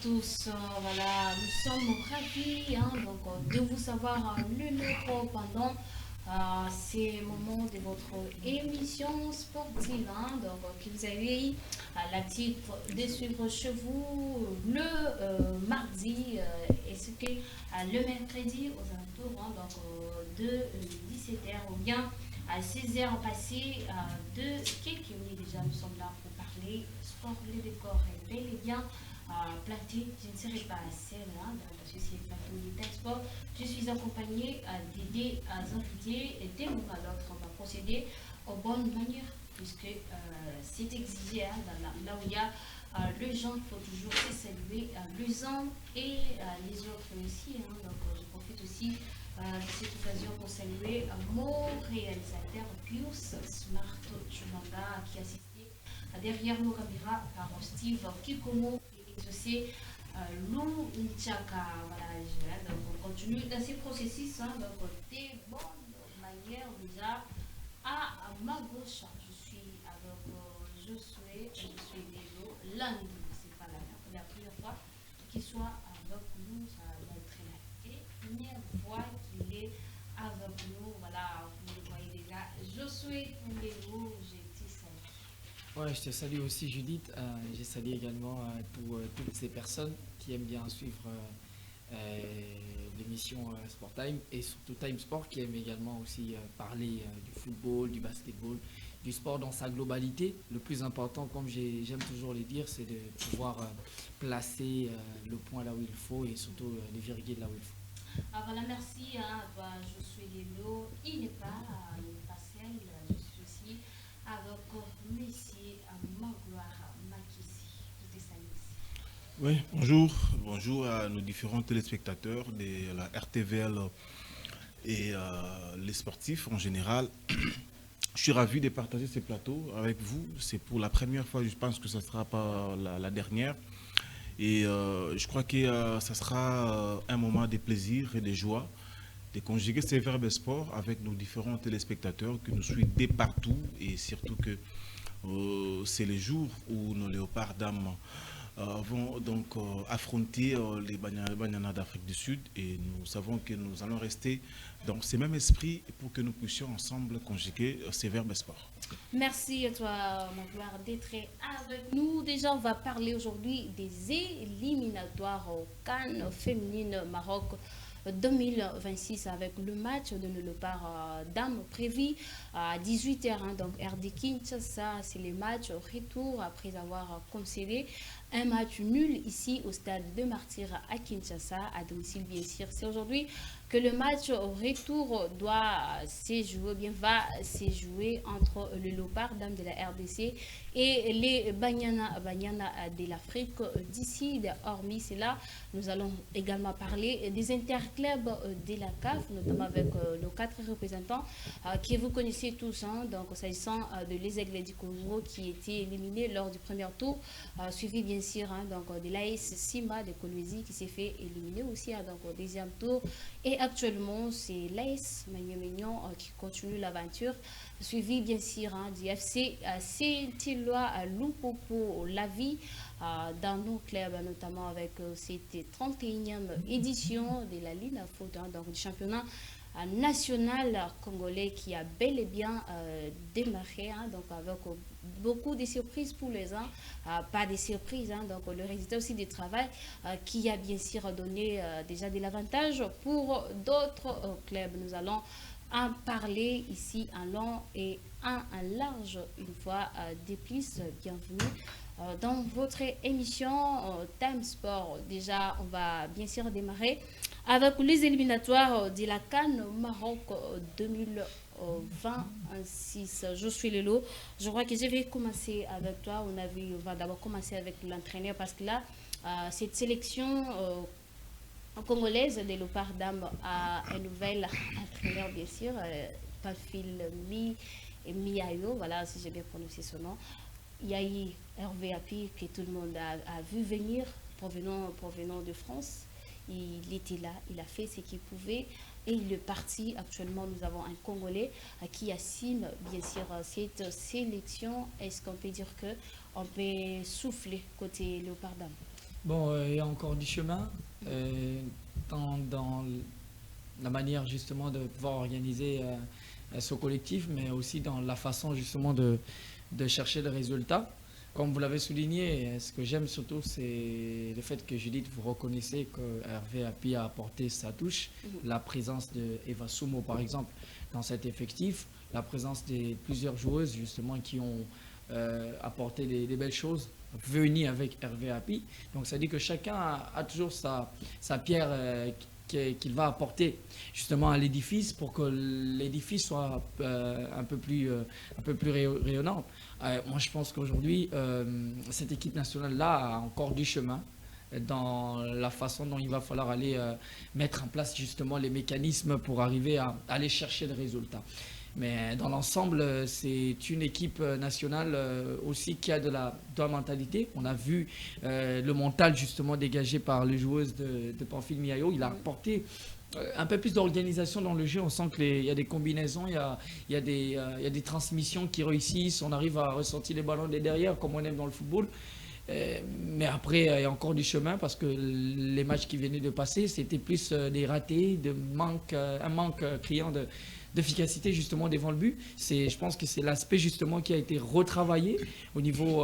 tous. Voilà, nous sommes ravis de vous savoir le nôtre pendant ces moments de votre émission sportive. Que vous avez la titre de suivre chez vous le mardi et ce que le mercredi aux alentours de 17h ou bien à 16h passées de quelques minutes déjà. Nous sommes là pour parler sport. Le décor est bel et bien platé. Je ne serai pas seule parce que c'est le plateau du sport. Je suis accompagnée des invités et dès l'un à l'autre, on va procéder aux bonnes manières puisque c'est exigé là où il y a le gens, il faut toujours se saluer les uns et les autres aussi. Donc je profite aussi de cette occasion pour saluer mon réalisateur Pius Smart Chumanda qui assisté derrière nos caméras par Steve Kikomo et exaucé Lou Nchaka. Voilà, donc on continue dans ces processus. Donc des bonnes manières déjà. À ma gauche, je suis avec Josué, je suis Lélo Landy. C'est pas la première fois qu'il soit avec nous, ça va être la première fois qu'il est avec nous. Voilà, vous le voyez déjà. Josué, Lélo, j'ai dit ça. Ouais, je te salue aussi Judith. Je salue également toutes ces personnes qui aiment bien suivre l'émission Sport Time et surtout Time Sport qui aime également aussi parler du football, du basketball, du sport dans sa globalité. Le plus important, comme j'aime toujours le dire, c'est de pouvoir placer le point là où il faut et surtout les virguer là où il faut. Voilà, merci. Je suis Lélo. Il n'est pas seul. Je suis aussi avec Messie Magloire Makissi. Je te salue ici. Oui, bonjour. Bonjour à nos différents téléspectateurs de la RTVL et les sportifs en général. Je suis ravi de partager ce plateau avec vous. C'est pour la première fois, je pense que ce ne sera pas la dernière. Et je crois que ça sera un moment de plaisir et de joie de conjuguer ces verbes sport avec nos différents téléspectateurs qui nous suivent de partout et surtout que c'est les jours où nos léopards dames vont donc affronter les Banyana d'Afrique du Sud et nous savons que nous allons rester dans ce même esprit pour que nous puissions ensemble conjuguer ces verbes sport. Merci à toi, Magloire, d'être avec nous. Déjà, on va parler aujourd'hui des éliminatoires au Cannes féminine Maroc 2026 avec le match de nos léopards dames prévu à 18h. Donc, RD Kinshasa, c'est le match au retour après avoir concédé un match nul ici au stade de Martyrs à Kinshasa, à domicile bien sûr. C'est aujourd'hui que le match au retour doit se jouer, bien va se jouer entre le Léopard Dame de la RDC et les Banyana de l'Afrique d'ici. Hormis cela, nous allons également parler des interclubs de la CAF, notamment avec nos quatre représentants que vous connaissez tous. Donc, s'agissant de les Aigles du Congo qui étaient éliminés lors du premier tour, suivi bien sûr de l'AS Simba de Kolwezi qui s'est fait éliminer aussi donc, au deuxième tour. Et actuellement, c'est l'AS Magnon qui continue l'aventure, suivi bien sûr du FC Saint-Éloi à Lupopo Lavi dans nos clubs, notamment avec cette 31e édition de la Ligue Foot, donc du championnat national congolais qui a bel et bien démarré, donc avec beaucoup de surprises pour les uns, pas de surprises, donc le résultat aussi du travail qui a bien sûr donné déjà de l'avantage pour d'autres clubs. Nous allons en parler ici en long et en large une fois de plus. Bienvenue dans votre émission Time Sport. Déjà, on va bien sûr démarrer avec les éliminatoires de la CAN Maroc 2026. Je suis Lélo. Je crois que je vais commencer avec toi. On va d'abord commencer avec l'entraîneur parce que là, cette sélection congolaise de Léopard Dame a un nouvel entraîneur, bien sûr, Pafil Miayo, voilà si j'ai bien prononcé son nom. Il y a eu Hervé Api que tout le monde a vu venir, provenant de France. Il était là, il a fait ce qu'il pouvait et il est parti. Actuellement, nous avons un Congolais qui assume bien sûr cette sélection. Est-ce qu'on peut dire que on peut souffler côté Léopard Dame? Bon, il y a encore du chemin dans la manière justement de pouvoir organiser ce collectif, mais aussi dans la façon justement de chercher le résultat. Comme vous l'avez souligné, ce que j'aime surtout, c'est le fait que Judith, vous reconnaissez que Hervé Happy a apporté sa touche, la présence de Eva Sumo par exemple dans cet effectif, la présence de plusieurs joueuses justement qui ont apporté des belles choses venues avec Hervé Happy. Donc ça dit que chacun a toujours sa pierre qu'il va apporter justement à l'édifice pour que l'édifice soit un peu plus rayonnant. Moi, je pense qu'aujourd'hui, cette équipe nationale-là a encore du chemin dans la façon dont il va falloir aller mettre en place justement les mécanismes pour arriver à aller chercher le résultat. Mais dans l'ensemble, c'est une équipe nationale aussi qui a de la mentalité. On a vu le mental justement dégagé par les joueuses de Pamphile Miayo. Il a apporté un peu plus d'organisation dans le jeu. On sent qu'il y a des combinaisons, il y a des transmissions qui réussissent. On arrive à ressortir les ballons des derrière comme on aime dans le football. Mais après, il y a encore du chemin parce que les matchs qui venaient de passer, c'était plus des ratés, un manque criant d'efficacité justement devant le but. Je pense que c'est l'aspect justement qui a été retravaillé au niveau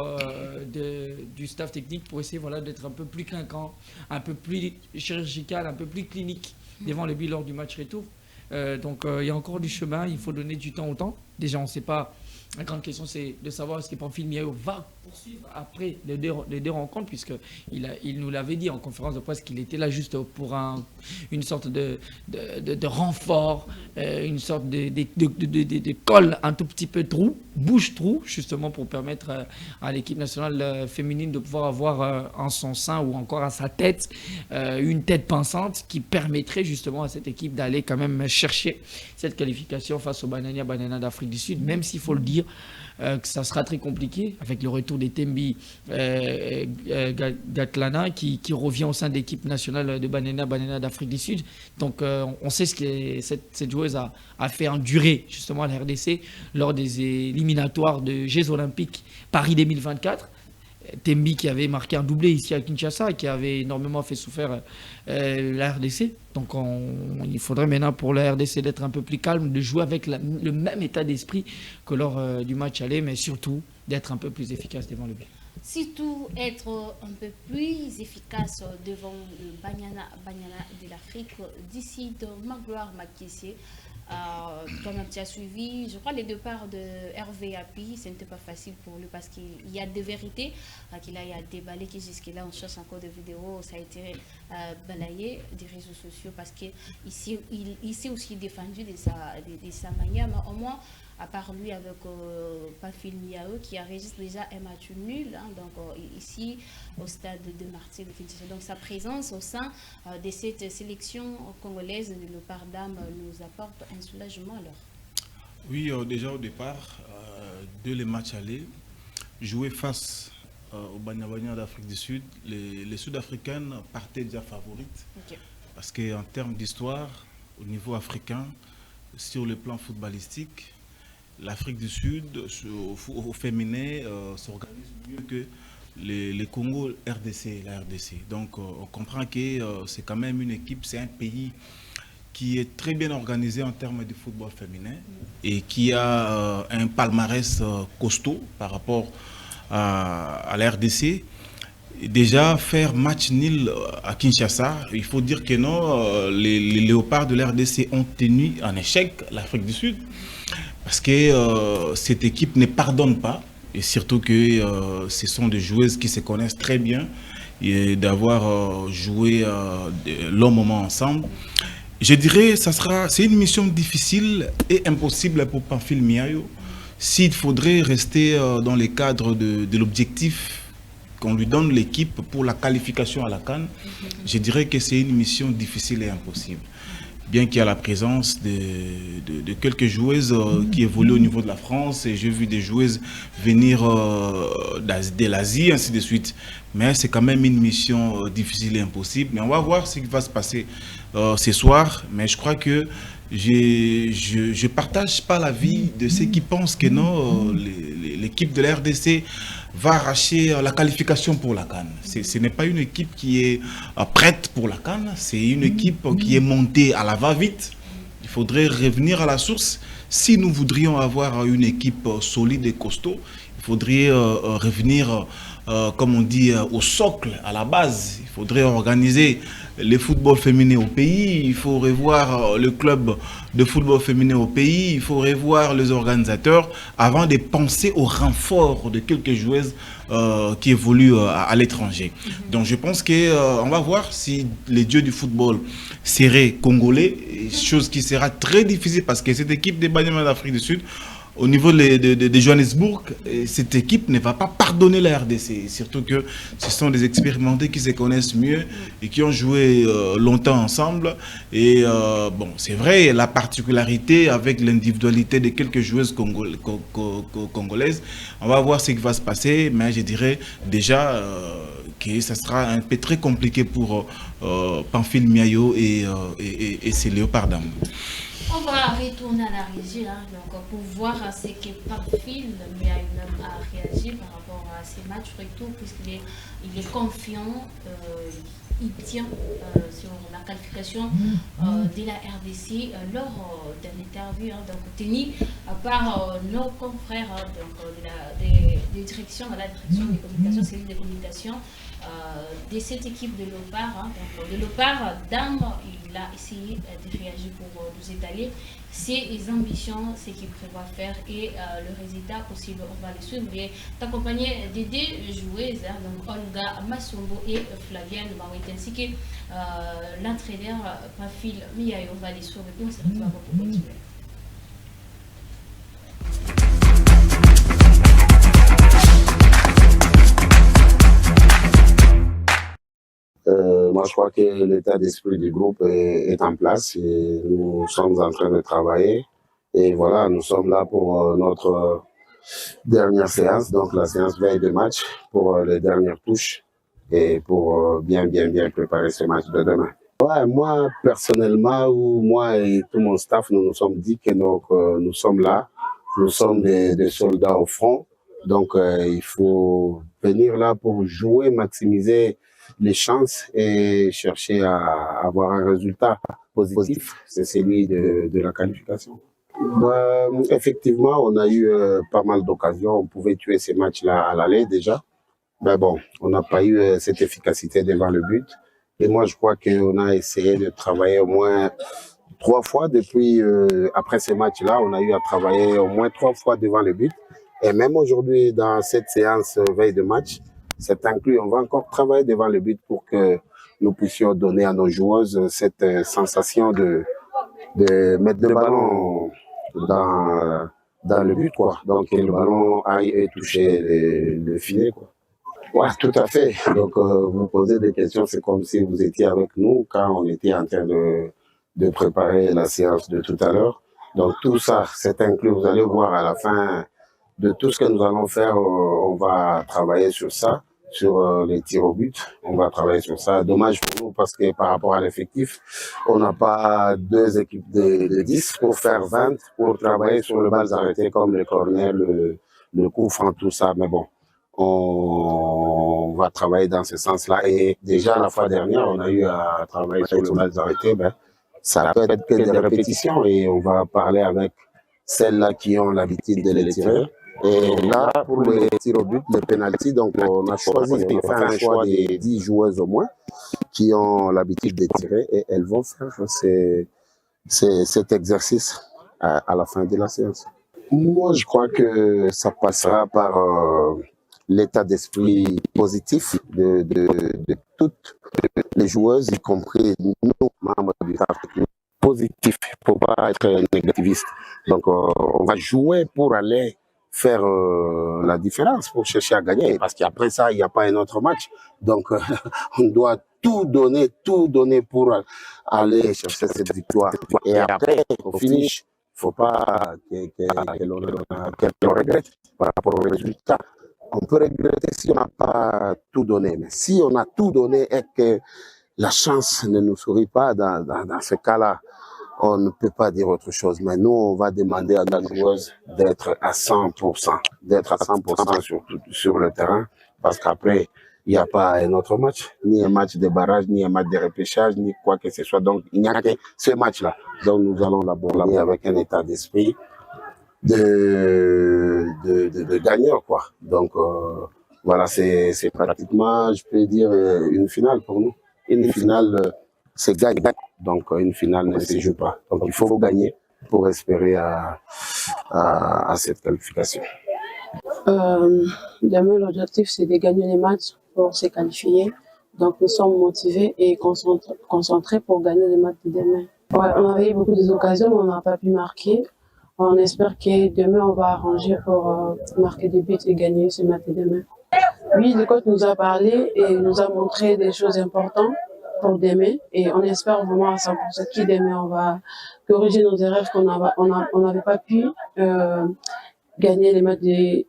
du staff technique pour essayer d'être un peu plus clinquant, un peu plus chirurgical, un peu plus clinique devant le but lors du match retour. Donc il y a encore du chemin, il faut donner du temps au temps. Déjà, on ne sait pas. La grande question, c'est de savoir est-ce que Pamphile Miayo va poursuivre après les deux rencontres, puisqu'il nous l'avait dit en conférence de presse qu'il était là juste pour une sorte de renfort, une sorte de colle un tout petit peu bouche-trou, justement pour permettre à l'équipe nationale féminine de pouvoir avoir en son sein ou encore à sa tête une tête pensante qui permettrait justement à cette équipe d'aller quand même chercher cette qualification face au Banana d'Afrique du Sud, même s'il faut le dire que ça sera très compliqué avec le retour des Tembi Gatlana qui revient au sein de l'équipe nationale de Banana d'Afrique du Sud. Donc on sait ce que cette joueuse a fait endurer justement à la RDC lors des éliminatoires de Jeux Olympiques Paris 2024. Tembi qui avait marqué un doublé ici à Kinshasa et qui avait énormément fait souffrir la RDC. Donc il faudrait maintenant pour la RDC d'être un peu plus calme, de jouer avec le même état d'esprit que lors du match aller, mais surtout d'être un peu plus efficace devant le but. Surtout être un peu plus efficace devant le Banana de l'Afrique d'ici de Magloire Makissé. Comme tu as suivi, je crois les deux parts de Hervé Happy, ce n'était pas facile pour lui parce qu'il y a des vérités qu'il a déballé, qui jusque-là on cherche encore des vidéos, ça a été balayé des réseaux sociaux parce qu'il s'est aussi défendu de sa manière, mais au moins, à part lui avec Pamphile Miayo qui enregistre déjà un match nul, donc ici au stade de Marseille. Donc sa présence au sein de cette sélection congolaise, le par d'âme, nous apporte un soulagement alors. Oui, déjà au départ, de les matchs allés, jouer face au Banana d'Afrique du Sud, les Sud-Africaines partaient déjà favorites. Okay. Parce qu'en termes d'histoire, au niveau africain, sur le plan footballistique, l'Afrique du Sud, au féminin, s'organise mieux que les Congo RDC, la RDC. Donc on comprend que c'est quand même une équipe, c'est un pays qui est très bien organisé en termes de football féminin et qui a un palmarès costaud par rapport à la RDC. Déjà, faire match nul à Kinshasa, il faut dire que non, les léopards de la RDC ont tenu en échec l'Afrique du Sud. Parce que cette équipe ne pardonne pas, et surtout que ce sont des joueuses qui se connaissent très bien, et d'avoir joué long moment ensemble. Je dirais que c'est une mission difficile et impossible pour Pamphile Miayo, s'il faudrait rester dans le cadre de l'objectif qu'on lui donne l'équipe pour la qualification à la CAN. Je dirais que c'est une mission difficile et impossible. Bien qu'il y a la présence de quelques joueuses qui évoluent au niveau de la France, et j'ai vu des joueuses venir de l'Asie, ainsi de suite. mais c'est quand même une mission difficile et impossible. Mais on va voir ce qui va se passer ce soir. Mais je crois que je partage pas l'avis de ceux qui pensent que non, l'équipe de la RDC va arracher la qualification pour la CAN. Ce n'est pas une équipe qui est prête pour la CAN, c'est une équipe qui est montée à la va-vite. Il faudrait revenir à la source. Si nous voudrions avoir une équipe solide et costaud, il faudrait revenir, comme on dit, au socle, à la base. Il faudrait organiser le football féminin au pays, il faut revoir le club de football féminin au pays, il faut revoir les organisateurs avant de penser au renfort de quelques joueuses qui évoluent à l'étranger. Donc je pense qu'on va voir si les dieux du football seraient congolais, chose qui sera très difficile parce que cette équipe des Banyama d'Afrique du Sud, au niveau de Johannesburg, cette équipe ne va pas pardonner la RDC. Surtout que ce sont des expérimentés qui se connaissent mieux et qui ont joué longtemps ensemble. Et bon, c'est vrai, la particularité avec l'individualité de quelques joueuses congolaises, on va voir ce qui va se passer. Mais je dirais déjà que ça sera un peu très compliqué pour Pamphile Miayo et ses léopards dames. On va retourner à la régie donc, pour voir ce que Pamphile a réagi par rapport à ces matchs retour, puisqu'il est confiant, il tient sur la qualification de la RDC lors d'une interview tenue par nos confrères de direction, la direction des communications, cellule de communication de cette équipe de Léopard. Donc, de Léopard, Dame, il a essayé de réagir pour nous étaler ses ambitions, ce qu'il prévoit faire et le résultat aussi, on va le suivre. Il est accompagné des deux joueuses, donc Olga Massombo et Flavienne Mawete, ainsi que l'entraîneur Pamphile Miayo. On va les suivre et puis on se retrouve pour continuer. Moi, je crois que l'état d'esprit du groupe est en place et nous sommes en train de travailler. Et voilà, nous sommes là pour notre dernière séance, donc la séance veille de match, pour les dernières touches et pour bien préparer ce match de demain. Ouais, moi, personnellement, moi et tout mon staff, nous nous sommes dit que nous sommes là, nous sommes des soldats au front. Donc, il faut venir là pour jouer, maximiser les chances et chercher à avoir un résultat positif. C'est celui de la qualification. Effectivement, on a eu pas mal d'occasions. On pouvait tuer ces matchs-là à l'aller déjà. Mais bon, on n'a pas eu cette efficacité devant le but. Et moi, je crois qu'on a essayé de travailler au moins 3 fois depuis, après ces matchs-là, on a eu à travailler au moins 3 fois devant le but. Et même aujourd'hui, dans cette séance veille de match, c'est inclus. On va encore travailler devant le but pour que nous puissions donner à nos joueuses cette sensation de mettre le ballon dans le but, quoi. Donc, que le ballon aille et toucher le filet, quoi. Ouais, tout à fait. Donc, vous posez des questions, c'est comme si vous étiez avec nous quand on était en train de préparer la séance de tout à l'heure. Donc, tout ça, c'est inclus. Vous allez voir à la fin de tout ce que nous allons faire, on va travailler sur ça, sur les tirs au but. On va travailler sur ça. Dommage pour nous parce que par rapport à l'effectif, on n'a pas 2 équipes de 10 pour faire 20, pour travailler sur le balles arrêtées comme le corner, le coup franc, tout ça. Mais bon, on va travailler dans ce sens-là. Et déjà, la fois dernière, on a eu à travailler sur le balles arrêtées. Ben, ça peut être que des répétitions et on va parler avec celles-là qui ont l'habitude de les tirer. Et là, pour les tirs au but, les pénaltys, donc on a choisi, on a fait un choix des 10 joueuses au moins qui ont l'habitude de tirer et elles vont faire cet exercice à la fin de la séance. Moi, je crois que ça passera par l'état d'esprit positif de toutes les joueuses, y compris nous, membres du staff technique. Positif, pour pas être négativiste. Donc, on va jouer pour aller faire la différence, pour chercher à gagner, parce qu'après ça, il n'y a pas un autre match. Donc, on doit tout donner pour aller chercher cette victoire. Et après, au finish, il ne faut pas que l'on regrette par rapport au résultat. On peut regretter si on n'a pas tout donné. Mais si on a tout donné et que la chance ne nous sourit pas, dans ce cas-là, on ne peut pas dire autre chose. Mais nous, on va demander à nos joueuses d'être à 100%, d'être à 100% sur le terrain, parce qu'après, il n'y a pas un autre match, ni un match de barrage, ni un match de repêchage, ni quoi que ce soit. Donc, il n'y a que ce match-là. Donc, nous allons l'aborder avec un état d'esprit de gagnant, quoi. Donc, voilà, c'est pratiquement, je peux dire, une finale pour nous. Une finale, c'est gagné. Donc, une finale ne se joue pas. Donc, il faut gagner pour espérer à cette qualification. Demain, l'objectif, c'est de gagner les matchs pour se qualifier. Donc, nous sommes motivés et concentrés pour gagner les matchs de demain. Ouais, on avait eu beaucoup d'occasions, mais on n'a pas pu marquer. On espère que demain, on va arranger pour marquer des buts et gagner ce match de demain. Oui, le coach nous a parlé et nous a montré des choses importantes pour demain. Et on espère vraiment à 100% que demain, on va corriger nos erreurs qu'on n'avait pas pu gagner les matchs de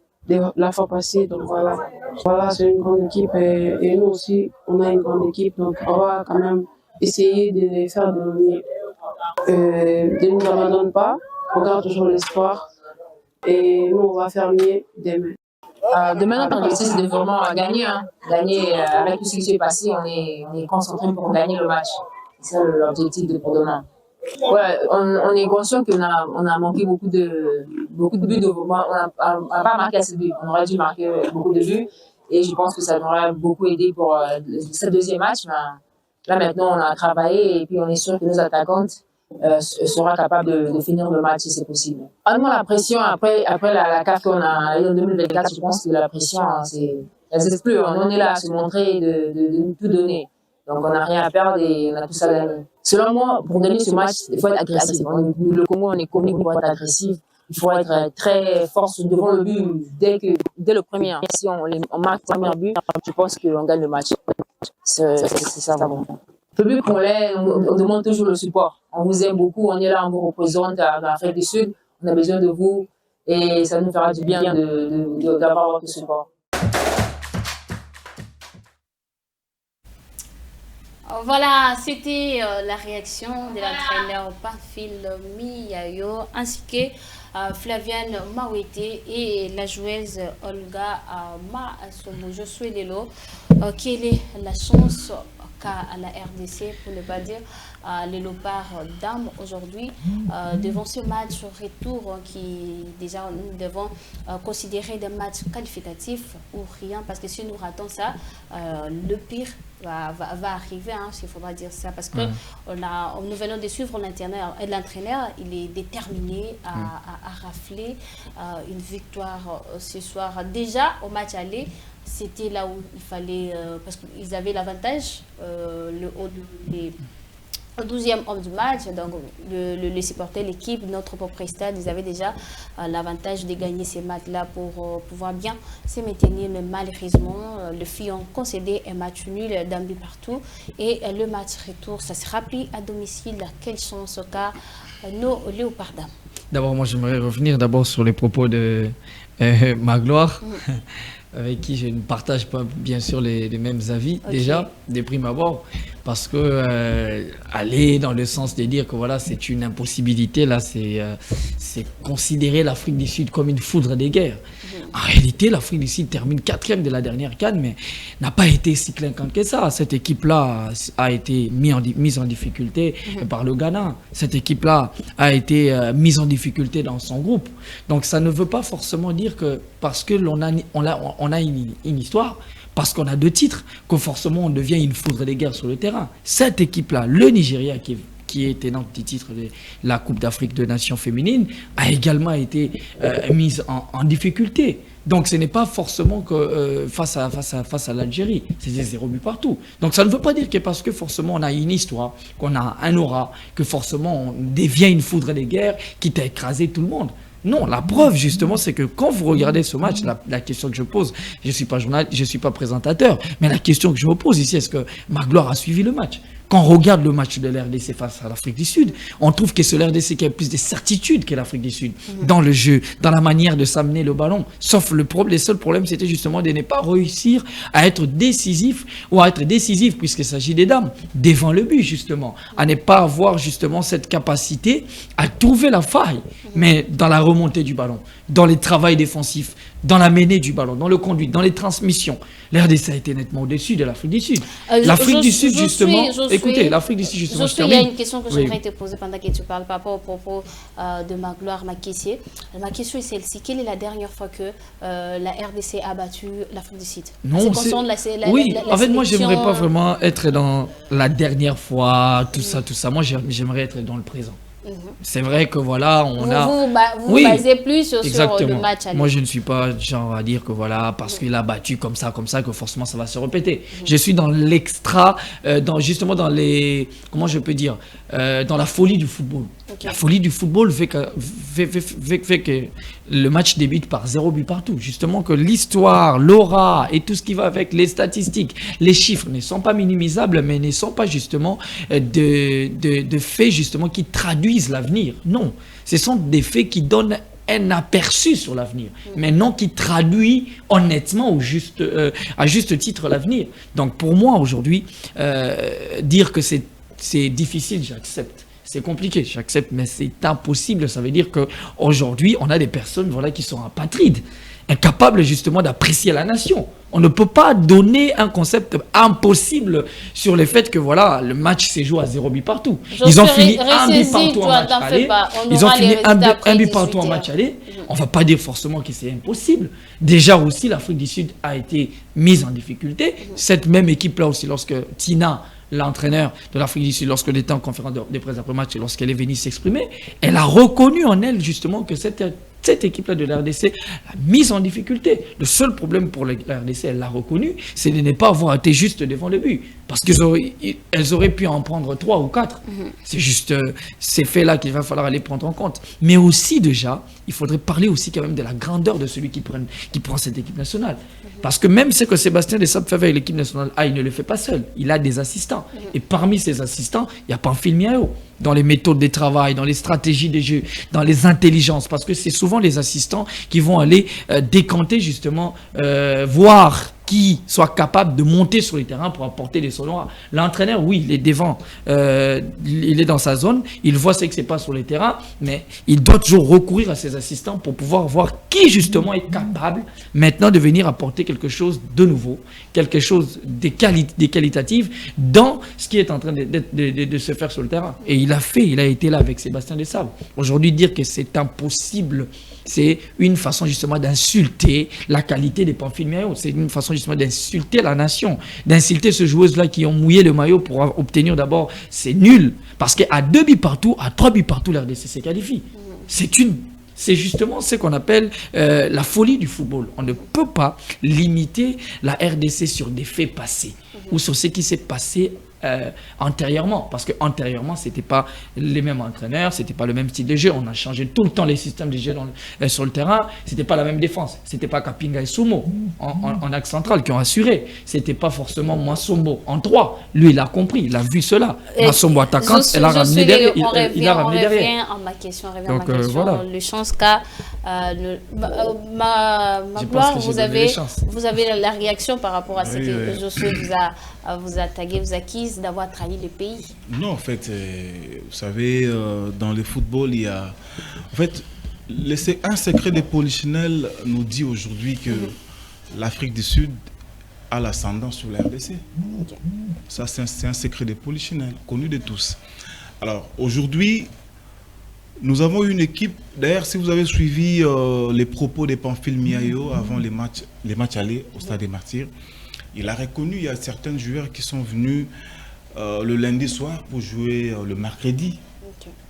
la fois passée. Donc voilà, c'est une grande équipe et nous aussi, on a une grande équipe. Donc on va quand même essayer de faire de nos mieux. Ne nous abandonne pas, on garde toujours l'espoir et nous, on va faire mieux demain. Demain, notre objectif, c'est de vraiment gagner. Gagner avec tout ce qui s'est passé, on est concentré pour gagner le match. C'est ça l'objectif pour demain. Ouais, on est conscient qu'on a manqué beaucoup de buts. On n'a pas marqué assez de buts. On aurait dû marquer beaucoup de buts. Et je pense que ça nous aurait beaucoup aidé pour ce deuxième match. Mais là, maintenant, on a travaillé et puis on est sûr que nos attaquantes sera capable de finir le match si c'est possible. Honnêtement, la pression, après la CAF qu'on a eu en 2024, je pense que la pression, elle n'existe plus. On est là à se montrer, de tout donner. Donc, on n'a rien à perdre et on a tout ça à gagner. Selon moi, pour gagner ce match, il faut être agressif. Le Congo, on est connu pour être agressif. Il faut être très fort devant le but dès le premier. Si on marque le premier but, je pense qu'on gagne le match. C'est ça vraiment. Le public congolais, on demande toujours le support. On vous aime beaucoup, on est là, on vous représente dans l'Afrique du Sud. On a besoin de vous et ça nous fera du bien d'avoir votre support. Voilà, c'était la réaction de l'entraîneur Pamphile Miayo ainsi que Flaviane Mawete et la joueuse Olga Masomo. Je suis Lelo. Quelle est la chance à la RDC, pour ne pas dire les Léopards d'âme aujourd'hui, devant ce match retour qui déjà nous devons considérer des matchs qualificatifs ou rien, parce que si nous ratons ça, le pire va arriver, il faudra dire ça, parce que nous venons de suivre l'entraîneur, il est déterminé à rafler une victoire ce soir. Déjà au match aller, c'était là où il fallait, parce qu'ils avaient l'avantage, le 12e homme du match, donc les supporters, l'équipe, notre propre stade, ils avaient déjà l'avantage de gagner ces matchs-là pour pouvoir bien se maintenir. Mais malheureusement, les filles ont concédé un match nul d'un but partout. Et le match retour, ça sera pris à domicile. Quelle chance au cas nos Léopards d'âme. D'abord, moi, j'aimerais revenir d'abord sur les propos de Magloire. Avec qui je ne partage pas bien sûr les mêmes avis, déjà, de prime abord, parce que aller dans le sens de dire que voilà, c'est une impossibilité, là, c'est considérer l'Afrique du Sud comme une foudre des guerres. En réalité, l'Afrique du Sud termine 4e de la dernière CAN, mais n'a pas été si clinquante que ça. Cette équipe-là a été mise en difficulté par le Ghana. Cette équipe-là a été mise en difficulté dans son groupe. Donc ça ne veut pas forcément dire que parce que on a une histoire, parce qu'on a 2 titres, que forcément on devient une foudre des guerres sur le terrain. Cette équipe-là, le Nigeria qui est tenant du titre de la Coupe d'Afrique de Nations féminines, a également été mise en difficulté. Donc ce n'est pas forcément que face à l'Algérie, c'est 0 but partout. Donc ça ne veut pas dire que parce que forcément on a une histoire, qu'on a un aura, que forcément on devient une foudre des guerres qui t'a écrasé tout le monde. Non, la preuve justement, c'est que quand vous regardez ce match, la question que je pose, je suis pas journaliste, je suis pas présentateur, mais la question que je me pose ici, est-ce que Magloire a suivi le match? quand on regarde le match de l'RDC face à l'Afrique du Sud, on trouve que c'est l'RDC qui a plus de certitude que l'Afrique du Sud dans le jeu, dans la manière de s'amener le ballon. Sauf les seuls problèmes, c'était justement de ne pas réussir à être décisif ou à être décisif, puisqu'il s'agit des dames, devant le but justement, à ne pas avoir justement cette capacité à trouver la faille, mais dans la remontée du ballon, dans les travails défensifs, dans la menée du ballon, dans le conduit, dans les transmissions. L'RDC a été nettement au-dessus de l'Afrique du Sud. L'Afrique du Sud, justement, écoutez, l'Afrique du Sud, justement, il y a une question que j'aimerais te poser pendant que tu parles par rapport au propos de Magloire Makessier. Ma question est celle-ci. Quelle est la dernière fois que la RDC a battu l'Afrique du Sud? Non, oui, en fait, moi, j'aimerais pas vraiment être dans la dernière fois, tout ça. Moi, j'aimerais être dans le présent. C'est vrai que voilà, vous basez plus sur le match. Moi, je ne suis pas genre à dire que voilà, parce qu'il a battu comme ça, que forcément ça va se répéter. Je suis dans l'extra, justement dans les, comment je peux dire, dans la folie du football. La folie du football fait que le match débute par 0 but partout. Justement que l'histoire, l'aura et tout ce qui va avec les statistiques, les chiffres ne sont pas minimisables, mais ne sont pas justement de faits justement qui traduisent l'avenir. Non, ce sont des faits qui donnent un aperçu sur l'avenir, mais non qui traduit honnêtement à juste titre l'avenir. Donc pour moi aujourd'hui, dire que c'est difficile, j'accepte. C'est compliqué, j'accepte, mais c'est impossible. Ça veut dire qu'aujourd'hui, on a des personnes qui sont apatrides, incapables justement d'apprécier la nation. On ne peut pas donner un concept impossible sur le fait que le match s'est joué à 0 but partout. Ils ont fini un but partout en match aller. Ils ont fini un but partout en match aller. On ne va pas dire forcément que c'est impossible. Déjà aussi, l'Afrique du Sud a été mise en difficulté. Cette même équipe-là aussi, lorsque Tina, l'entraîneur de l'Afrique du Sud, lorsqu'elle était en conférence de presse après match et lorsqu'elle est venue s'exprimer, elle a reconnu en elle justement que cette équipe-là de la RDC l'a mise en difficulté. Le seul problème pour la RDC, elle l'a reconnu, c'est de ne pas avoir été juste devant le but. Parce qu'elles auraient pu en prendre 3 ou 4. C'est juste ces faits-là qu'il va falloir aller prendre en compte. Mais aussi déjà, il faudrait parler aussi quand même de la grandeur de celui qui prend cette équipe nationale. Parce que même ce que Sébastien Desabre fait avec l'équipe nationale, il ne le fait pas seul. Il a des assistants. Et parmi ces assistants, il y a Pamphile Miao. Dans les méthodes de travail, dans les stratégies des jeux, dans les intelligences. Parce que c'est souvent les assistants qui vont aller décanter justement, voir qui soit capable de monter sur le terrain pour apporter des sonoirs. L'entraîneur, oui, il est devant, il est dans sa zone, il voit ce qui se passe sur le terrain, mais il doit toujours recourir à ses assistants pour pouvoir voir qui justement est capable maintenant de venir apporter quelque chose de nouveau, quelque chose de qualitatif dans ce qui est en train de se faire sur le terrain. Et il a été là avec Sébastien Desabre. Aujourd'hui, dire que c'est impossible, c'est une façon justement d'insulter la qualité des Pamphile Miao. C'est une façon justement d'insulter la nation, d'insulter ces joueuses-là qui ont mouillé le maillot pour obtenir d'abord, c'est nul. Parce qu'à 2 buts partout, à 3 buts partout, l'RDC se qualifie. C'est justement ce qu'on appelle la folie du football. On ne peut pas limiter la RDC sur des faits passés ou sur ce qui s'est passé antérieurement, parce que antérieurement c'était pas les mêmes entraîneurs, c'était pas le même style de jeu, on a changé tout le temps les systèmes de jeu sur le terrain, c'était pas la même défense, c'était pas Kapinga et Sumo en axe central qui ont assuré, c'était pas forcément Mwasombo en 3, lui il a compris, il a vu cela, Mwasombo attaquante, elle a ramené derrière, il a ramené derrière. On revient à ma question, voilà. Le chance qu'a Magloire, vous avez la réaction par rapport à ce que Josué vous a tagué, vous accuse d'avoir trahi le pays? Non, en fait, vous savez, dans le football, il y a... En fait, un secret de Polichinelle nous dit aujourd'hui que l'Afrique du Sud a l'ascendant sur la RDC. Ça, c'est un secret de Polichinelle, connu de tous. Alors, aujourd'hui, nous avons une équipe... D'ailleurs, si vous avez suivi les propos de Pamphile Miao avant les matchs allés au Stade des Martyrs, il a reconnu qu'il y a certains joueurs qui sont venus le lundi soir pour jouer le mercredi.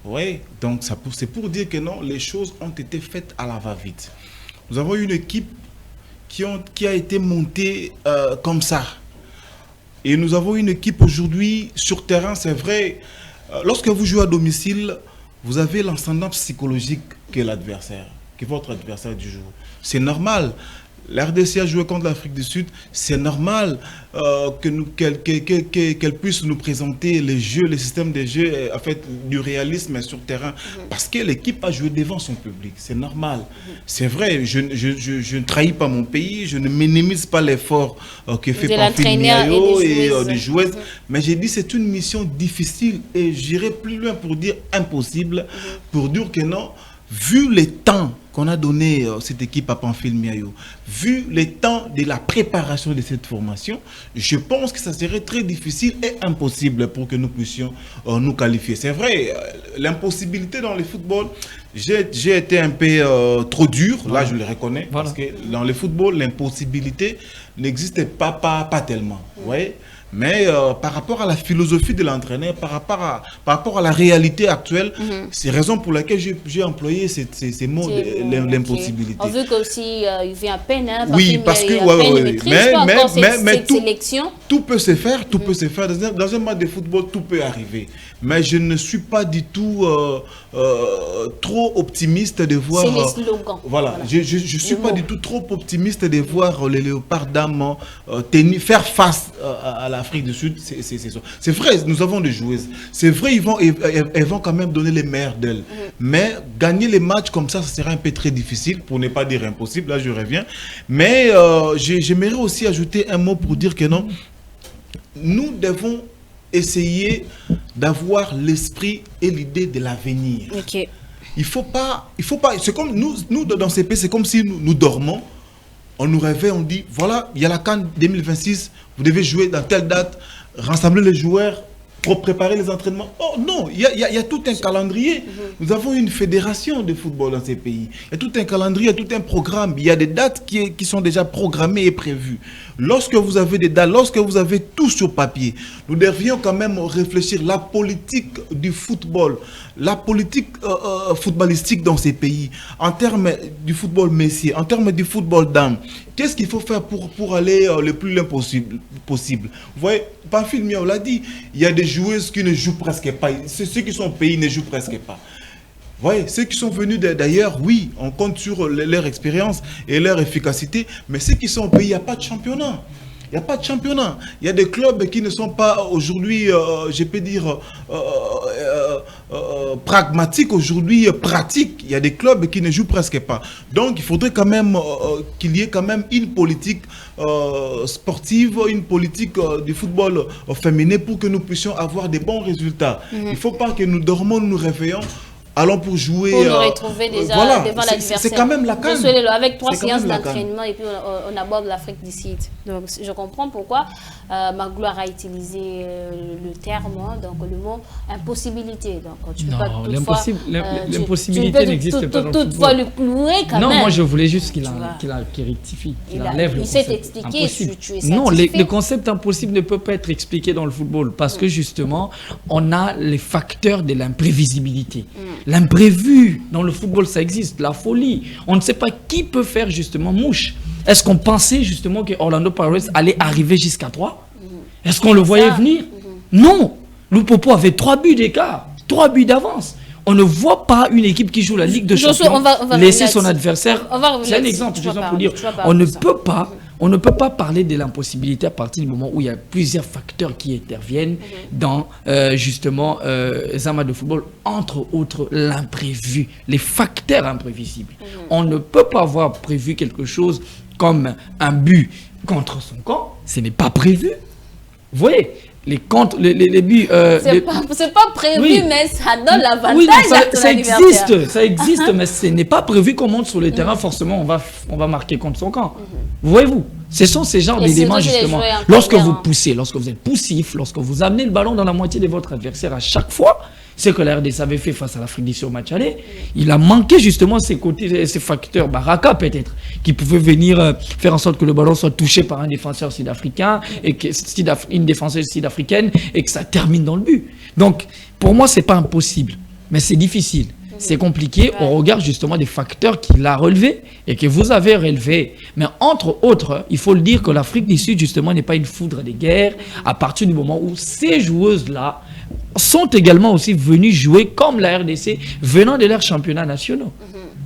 Oui, donc c'est pour dire que non, les choses ont été faites à la va-vite. Nous avons une équipe qui a été montée comme ça. Et nous avons une équipe aujourd'hui sur terrain, c'est vrai. Lorsque vous jouez à domicile, vous avez l'ascendant psychologique que l'adversaire, que votre adversaire du jour. C'est normal. La RDC a joué contre l'Afrique du Sud. C'est normal qu'elle puisse nous présenter les jeux, le système des jeux, en fait, du réalisme sur terrain. Parce que l'équipe a joué devant son public. C'est normal. C'est vrai, je ne trahis pas mon pays, je ne minimise pas l'effort que fait Pamphile Miayo et des joueuses. Mais j'ai dit c'est une mission difficile et j'irai plus loin pour dire impossible, pour dire que non, vu les temps qu'on a donné cette équipe à Pamphile Miayo, vu les temps de la préparation de cette formation, je pense que ça serait très difficile et impossible pour que nous puissions nous qualifier. C'est vrai, l'impossibilité dans le football, j'ai été un peu trop dur, là je le reconnais, parce que dans le football, l'impossibilité n'existe pas tellement. Vous voyez? Mais par rapport à la philosophie de l'entraîneur, par rapport à la réalité actuelle, c'est la raison pour laquelle j'ai employé ces mots de l'impossibilité. On veut qu'aussi il vient à peine, hein, oui, parce que tout peut se faire, tout peut se faire. Dans un match de football, tout peut arriver. Mais je ne suis pas du tout trop optimiste de voir. C'est les slogans. Voilà, je ne suis pas du tout trop optimiste de voir les Léopards dames faire face à l'Afrique du Sud. C'est vrai, nous avons des joueuses. C'est vrai, elles vont quand même donner les meilleurs d'elles. Mais gagner les matchs comme ça sera un peu très difficile, pour ne pas dire impossible. Là, je reviens. Mais j'aimerais aussi ajouter un mot pour dire que non, nous devons essayer d'avoir l'esprit et l'idée de l'avenir. Okay. Il faut pas, c'est comme nous dans ces pays, c'est comme si nous dormons, on nous réveille, on dit, voilà, il y a la CAN 2026, vous devez jouer dans telle date, rassembler les joueurs pour préparer les entraînements. Oh non, il y a tout un calendrier. Nous avons une fédération de football dans ces pays. Il y a tout un calendrier, il y a tout un programme. Il y a des dates qui sont déjà programmées et prévues. Lorsque vous avez des dates, lorsque vous avez tout sur papier, nous devrions quand même réfléchir la politique du football, la politique footballistique dans ces pays, en termes du football messier, en termes du football dame. Qu'est-ce qu'il faut faire pour aller le plus loin possible? Vous voyez, Pamphile Miayo l'a dit, il y a des joueuses qui ne jouent presque pas. Ceux qui sont au pays ne jouent presque pas. Vous voyez, ceux qui sont venus d'ailleurs, oui, on compte sur leur expérience et leur efficacité, mais ceux qui sont au pays, il n'y a pas de championnat. Il n'y a pas de championnat. Il y a des clubs qui ne sont pas aujourd'hui, je peux dire, pragmatiques, aujourd'hui pratiques. Il y a des clubs qui ne jouent presque pas. Donc, il faudrait quand même qu'il y ait quand même une politique sportive, une politique du football féminin pour que nous puissions avoir des bons résultats. Il ne faut pas que nous dormons, nous réveillons. Allons pour jouer. Pour nous retrouver déjà devant l'adversaire. C'est quand même la CAN. Avec 3 séances d'entraînement et puis on aborde l'Afrique du Sud. Donc je comprends pourquoi Magloire a utilisé le terme, donc le mot impossibilité. Donc tu peux pas l'impossibilité n'existe pas dans le football. Toutefois le clouer quand même. Non, moi je voulais juste qu'il rectifie, qu'il enlève le concept. Il s'est expliqué, tu es certifié. Non, le concept impossible ne peut pas être expliqué dans le football parce que justement, on a les facteurs de l'imprévisibilité. L'imprévu, dans le football, ça existe, la folie. On ne sait pas qui peut faire justement mouche. Est-ce qu'on pensait justement que Orlando Pirates allait arriver jusqu'à 3 ? Est-ce qu'on le voyait venir ? Non. Lupopo avait 3 buts d'écart, 3 buts d'avance. On ne voit pas une équipe qui joue la Ligue de Champions laisser son adversaire. C'est un exemple, pour dire. On ne peut pas parler de l'impossibilité à partir du moment où il y a plusieurs facteurs qui interviennent dans justement les amas de football, entre autres l'imprévu, les facteurs imprévisibles. On ne peut pas avoir prévu quelque chose comme un but contre son camp, ce n'est pas prévu. Vous voyez, les buts... c'est pas prévu, mais ça donne l'avantage. Oui, ça existe, mais ce n'est pas prévu qu'on monte sur le terrain, forcément on va marquer contre son camp. Voyez-vous, ce sont ces genres d'éléments justement. Lorsque vous poussez, lorsque vous êtes poussif, lorsque vous amenez le ballon dans la moitié de votre adversaire à chaque fois, c'est que la RDC avait fait face à l'Afrique du Sud au match aller, il a manqué justement ces facteurs Baraka peut-être, qui pouvaient venir faire en sorte que le ballon soit touché par un défenseur sud-africain, et une défenseuse sud-africaine, et que ça termine dans le but. Donc, pour moi, c'est pas impossible, mais c'est difficile. C'est compliqué au regard justement des facteurs qu'il a relevés et que vous avez relevés. Mais entre autres, il faut le dire que l'Afrique du Sud justement n'est pas une foudre de guerre à partir du moment où ces joueuses-là sont également aussi venues jouer comme la RDC venant de leurs championnats nationaux.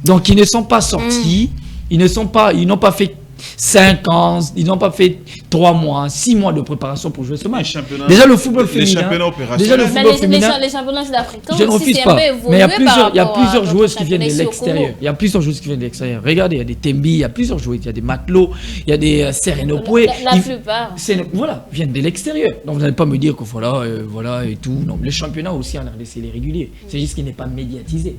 Donc ils ne sont pas sortis, ils n'ont pas fait 5 ans, ils n'ont pas fait 3 mois, 6 mois de préparation pour jouer ce match. Déjà le football féminin. Déjà le football féminin. Les championnats sud-africains, je ne refuse pas. Mais il y a plusieurs joueuses qui viennent de l'extérieur. Il y a plusieurs joueuses qui viennent de l'extérieur. Regardez, il y a des Tembi, il y a plusieurs joueuses. Il y a des Matelots, il y a des Serenopoué. La plupart. Voilà, viennent de l'extérieur. Donc vous n'allez pas me dire que voilà et tout. Non, le championnat aussi en RDC, il est régulier. C'est juste qu'il n'est pas médiatisé.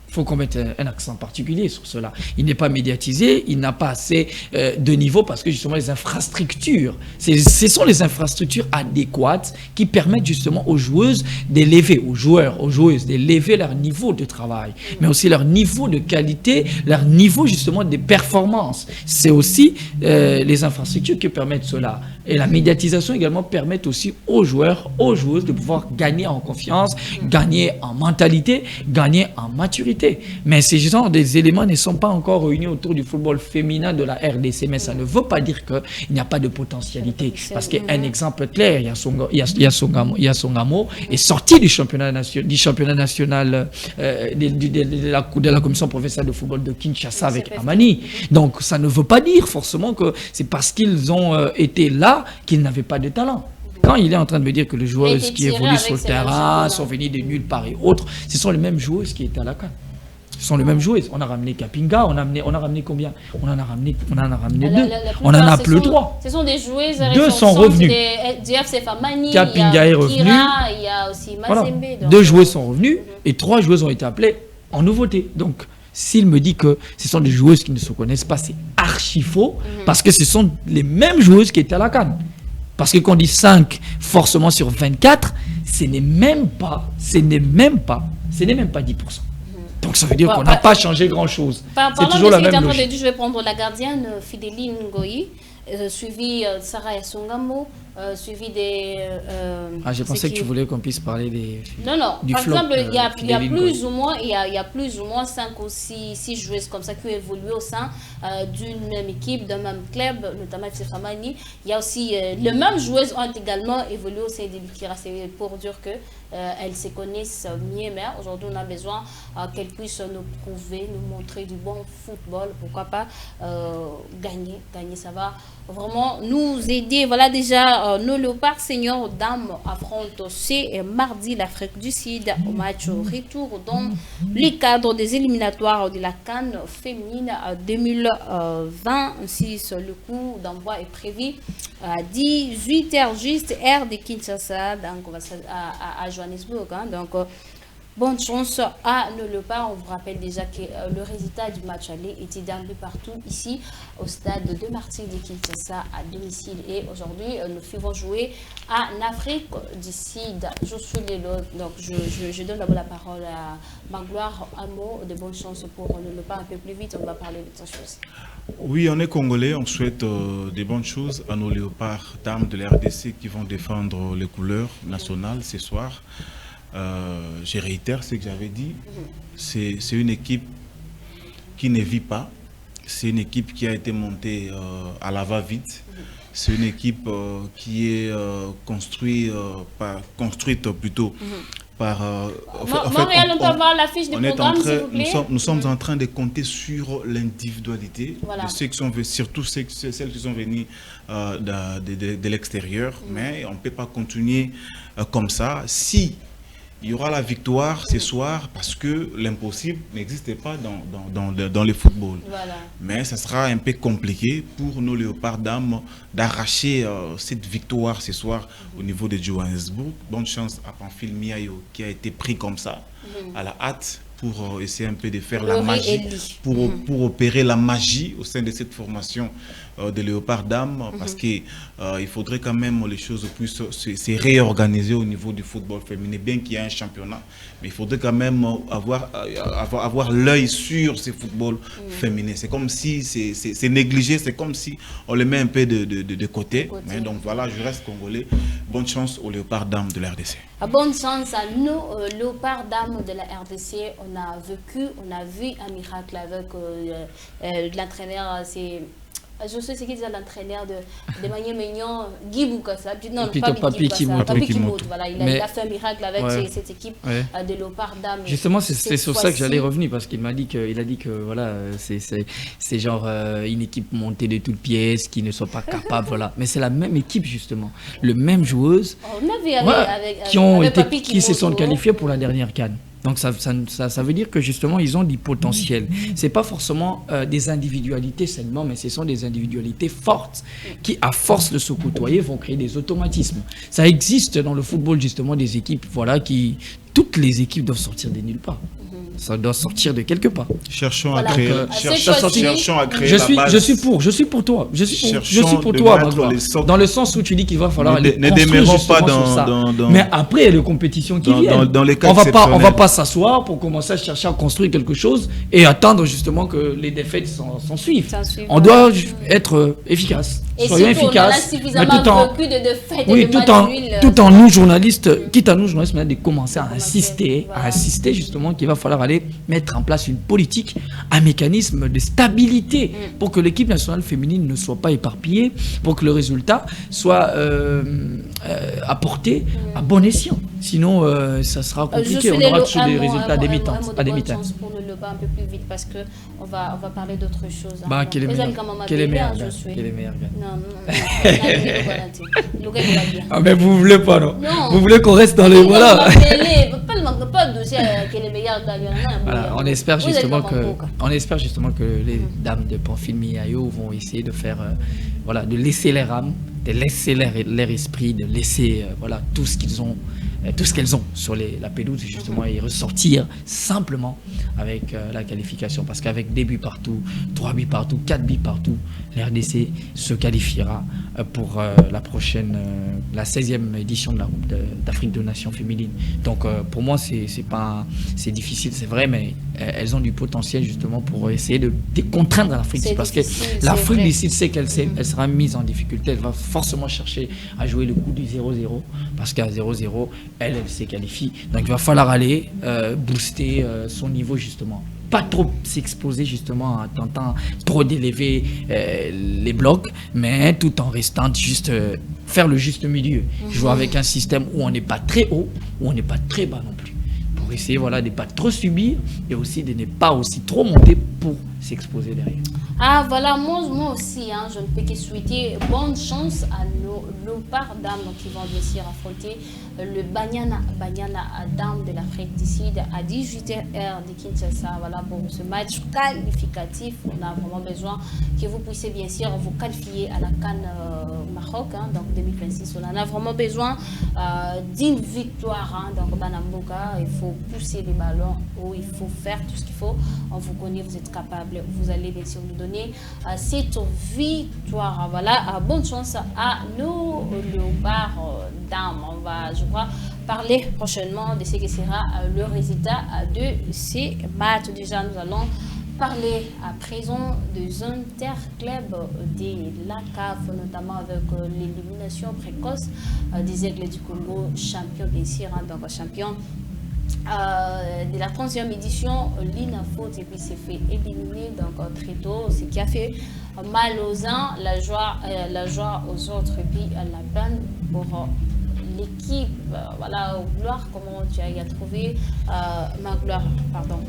Il faut qu'on mette un accent particulier sur cela. Il n'est pas médiatisé, il n'a pas assez de niveau parce que justement les infrastructures, ce sont les infrastructures adéquates qui permettent justement aux joueuses d'élever, aux joueurs, aux joueuses d'élever leur niveau de travail, mais aussi leur niveau de qualité, leur niveau justement de performance. C'est aussi les infrastructures qui permettent cela. Et la médiatisation également permet aussi aux joueurs, aux joueuses de pouvoir gagner en confiance, gagner en mentalité, gagner en maturité. Mais ces genres des éléments ne sont pas encore réunis autour du football féminin de la RDC. Mais ça ne veut pas dire qu'il n'y a pas de potentialité. Parce qu'un exemple clair, Yasongamo est sorti du championnat national de la commission provinciale de football de Kinshasa avec Amani. Donc ça ne veut pas dire forcément que c'est parce qu'ils ont été là qu'ils n'avaient pas de talent. Quand il est en train de me dire que les joueuses qui évoluent sur le terrain sont venues de nulle part et autres, ce sont les mêmes joueuses qui étaient à la CAN. Ce sont les mêmes joueuses. On a ramené Kapinga, on a ramené combien? On en a ramené 2. On en a plus 3. Ce sont des joueuses. 2 sont revenus. Kapinga est revenu. Il y a aussi Mazembe. Voilà. 2 joueuses sont revenues et 3 joueuses ont été appelées en nouveauté. Donc, s'il me dit que ce sont des joueuses qui ne se connaissent pas, c'est archi faux parce que ce sont les mêmes joueuses qui étaient à la CAN. Parce que quand on dit 5 forcément sur 24, ce n'est même pas 10%. Donc ça veut dire qu'on n'a pas changé grand-chose. C'est toujours la même logique. Je vais prendre la gardienne Fidéline Ngoyi, suivi Sarah Yasongamo, suivi des... je pensais que tu voulais qu'on puisse parler des... Non, par exemple, il y a plus ou moins 5 ou 6 joueuses comme ça qui ont évolué au sein d'une même équipe, d'un même club, notamment FC Famani. Il y a aussi... les mêmes joueuses ont également évolué au sein des Bikira. C'est pour dire que elles se connaissent mieux, mais aujourd'hui on a besoin qu'elles puissent nous prouver, nous montrer du bon football, pourquoi pas gagner, ça va vraiment nous aider. Voilà déjà nos léopards seniors dames affrontent ce mardi l'Afrique du Sud au match retour dans les cadres des éliminatoires de la CAN féminine 2026. Le coup d'envoi est prévu à 18h juste air de Kinshasa, donc on va à Johannesburg. Donc bonne chance à nos léopards. On vous rappelle déjà que le résultat du match aller était d'un but partout ici au stade de Martyrs de Kinshasa à domicile. Et aujourd'hui, nous vont jouer en Afrique du Sud. Je suis donc je donne d'abord la parole à Magloire Amo. De bonnes chances pour nos léopards. Un peu plus vite, on va parler de ces choses. Oui, on est congolais, on souhaite des bonnes choses à nos léopards dames de la RDC qui vont défendre les couleurs nationales ce soir. Je réitère ce que j'avais dit, c'est une équipe qui ne vit pas, c'est une équipe qui a été montée à la va-vite, c'est une équipe qui est construite plutôt par... Montréal, on peut avoir la fiche de programme, s'il vous plaît. Nous sommes en train de compter sur l'individualité de ceux qui sont, surtout celles qui sont venus de l'extérieur, mais on ne peut pas continuer comme ça. Si il y aura la victoire ce soir parce que l'impossible n'existe pas dans le football. Voilà. Mais ça sera un peu compliqué pour nos léopards dames d'arracher cette victoire ce soir au niveau de Johannesburg. Bonne chance à Pamphile Miayo qui a été pris comme ça, à la hâte, pour essayer un peu de faire la magie, pour opérer la magie au sein de cette formation de léopards dames, parce qu'il faudrait quand même les choses puissent se réorganiser au niveau du football féminin, bien qu'il y ait un championnat, mais il faudrait quand même avoir l'œil sur ce football féminin. C'est comme si c'est négligé, c'est comme si on le met un peu de côté. Mais donc voilà, je reste congolais. Bonne chance aux léopards dames de la RDC. Bonne chance à nos léopards dames de la RDC. On a vu un miracle avec l'entraîneur, c'est je sais ce qu'il disait l'entraîneur de Manier Mignon, Guy Boukassa. Non, plutôt pas Guy Boukassa, Papi Kimoto. Voilà, il a fait un miracle avec cette équipe de Léopard Dame. Justement, c'est sur ça que j'allais revenir parce qu'il m'a dit que voilà, c'est genre une équipe montée de toutes pièces qui ne sont pas capables, voilà. Mais c'est la même équipe justement, le même joueuse qui se sont qualifiées pour la dernière CAN. Donc ça veut dire que justement ils ont du potentiel. C'est pas forcément des individualités seulement, mais ce sont des individualités fortes qui, à force de se côtoyer, vont créer des automatismes. Ça existe dans le football justement des équipes, voilà, toutes les équipes doivent sortir de nulle part. Ça doit sortir de quelque part. Cherchons à créer la base. Je suis pour toi. Je suis pour toi, Magloire. Dans le sens où tu dis qu'il va falloir aller construire justement sur ça. Mais après, il y a les compétitions qui viennent. On va pas s'asseoir pour commencer à chercher à construire quelque chose et attendre justement que les défaites s'en suivent. On doit être efficace. Soyons efficaces. Tout en nous journalistes, quitte à nous journalistes de commencer à insister justement qu'il va falloir aller mettre en place une politique, un mécanisme de stabilité pour que l'équipe nationale féminine ne soit pas éparpillée, pour que le résultat soit apporté à bon escient. Sinon, ça sera compliqué. On aura toujours des résultats à demi-temps. Pour le lever un peu plus vite parce qu'on va parler d'autre chose. Quel est meilleur mais vous voulez pas, non? Vous voulez qu'on reste dans les... Voilà. On espère justement que les dames de Pamphile Miayo vont essayer de faire, de laisser leur âme, de laisser leur esprit, de laisser tout ce qu'elles ont sur la pelouse justement et ressortir simplement avec la qualification, parce qu'avec 2 buts partout, 3 buts partout, 4 buts partout, l'RDC se qualifiera pour la 16e édition de la Coupe d'Afrique de Nations féminine. Donc pour moi c'est difficile, c'est vrai, mais elles ont du potentiel justement pour essayer de contraindre l'Afrique, parce que l'Afrique d'ici sait qu'elle sera mise en difficulté, elle va forcément chercher à jouer le coup du 0-0, parce qu'à 0-0 elle se qualifie. Donc il va falloir aller booster son niveau justement. Pas trop s'exposer justement en tentant trop d'élever les blocs, mais tout en restant juste faire le juste milieu. Jouer avec un système où on n'est pas très haut, où on n'est pas très bas non plus. Pour essayer de ne pas trop subir et aussi de ne pas aussi trop monter pour s'exposer derrière. Moi aussi, je ne peux que souhaiter bonne chance à nos Léopards Dames qui vont bien sûr affronter le Banyana Dames de l'Afrique du Sud à 18h de Kinshasa. Pour ce match qualificatif, on a vraiment besoin que vous puissiez bien sûr vous qualifier à la CAN Maroc, donc 2026. On en a vraiment besoin d'une victoire. Donc Banamboka, il faut pousser les ballons haut, il faut faire tout ce qu'il faut. On vous connaît, vous êtes capable, vous allez bien sûr nous donner cette victoire. Bonne chance à nos Léopards Dames. On va, je crois, parler prochainement de ce qui sera le résultat de ces matchs. Déjà, nous allons parler à présent des interclubs de la CAF, notamment avec l'élimination précoce des Aigles du Congo, champion bien sûr, donc champion de la 30e édition, l'INAFOOT, et puis s'est fait éliminer donc très tôt, ce qui a fait mal aux uns, la joie aux autres, et puis la peine pour l'équipe. Gloire, comment tu as trouvé Magloire, pardon.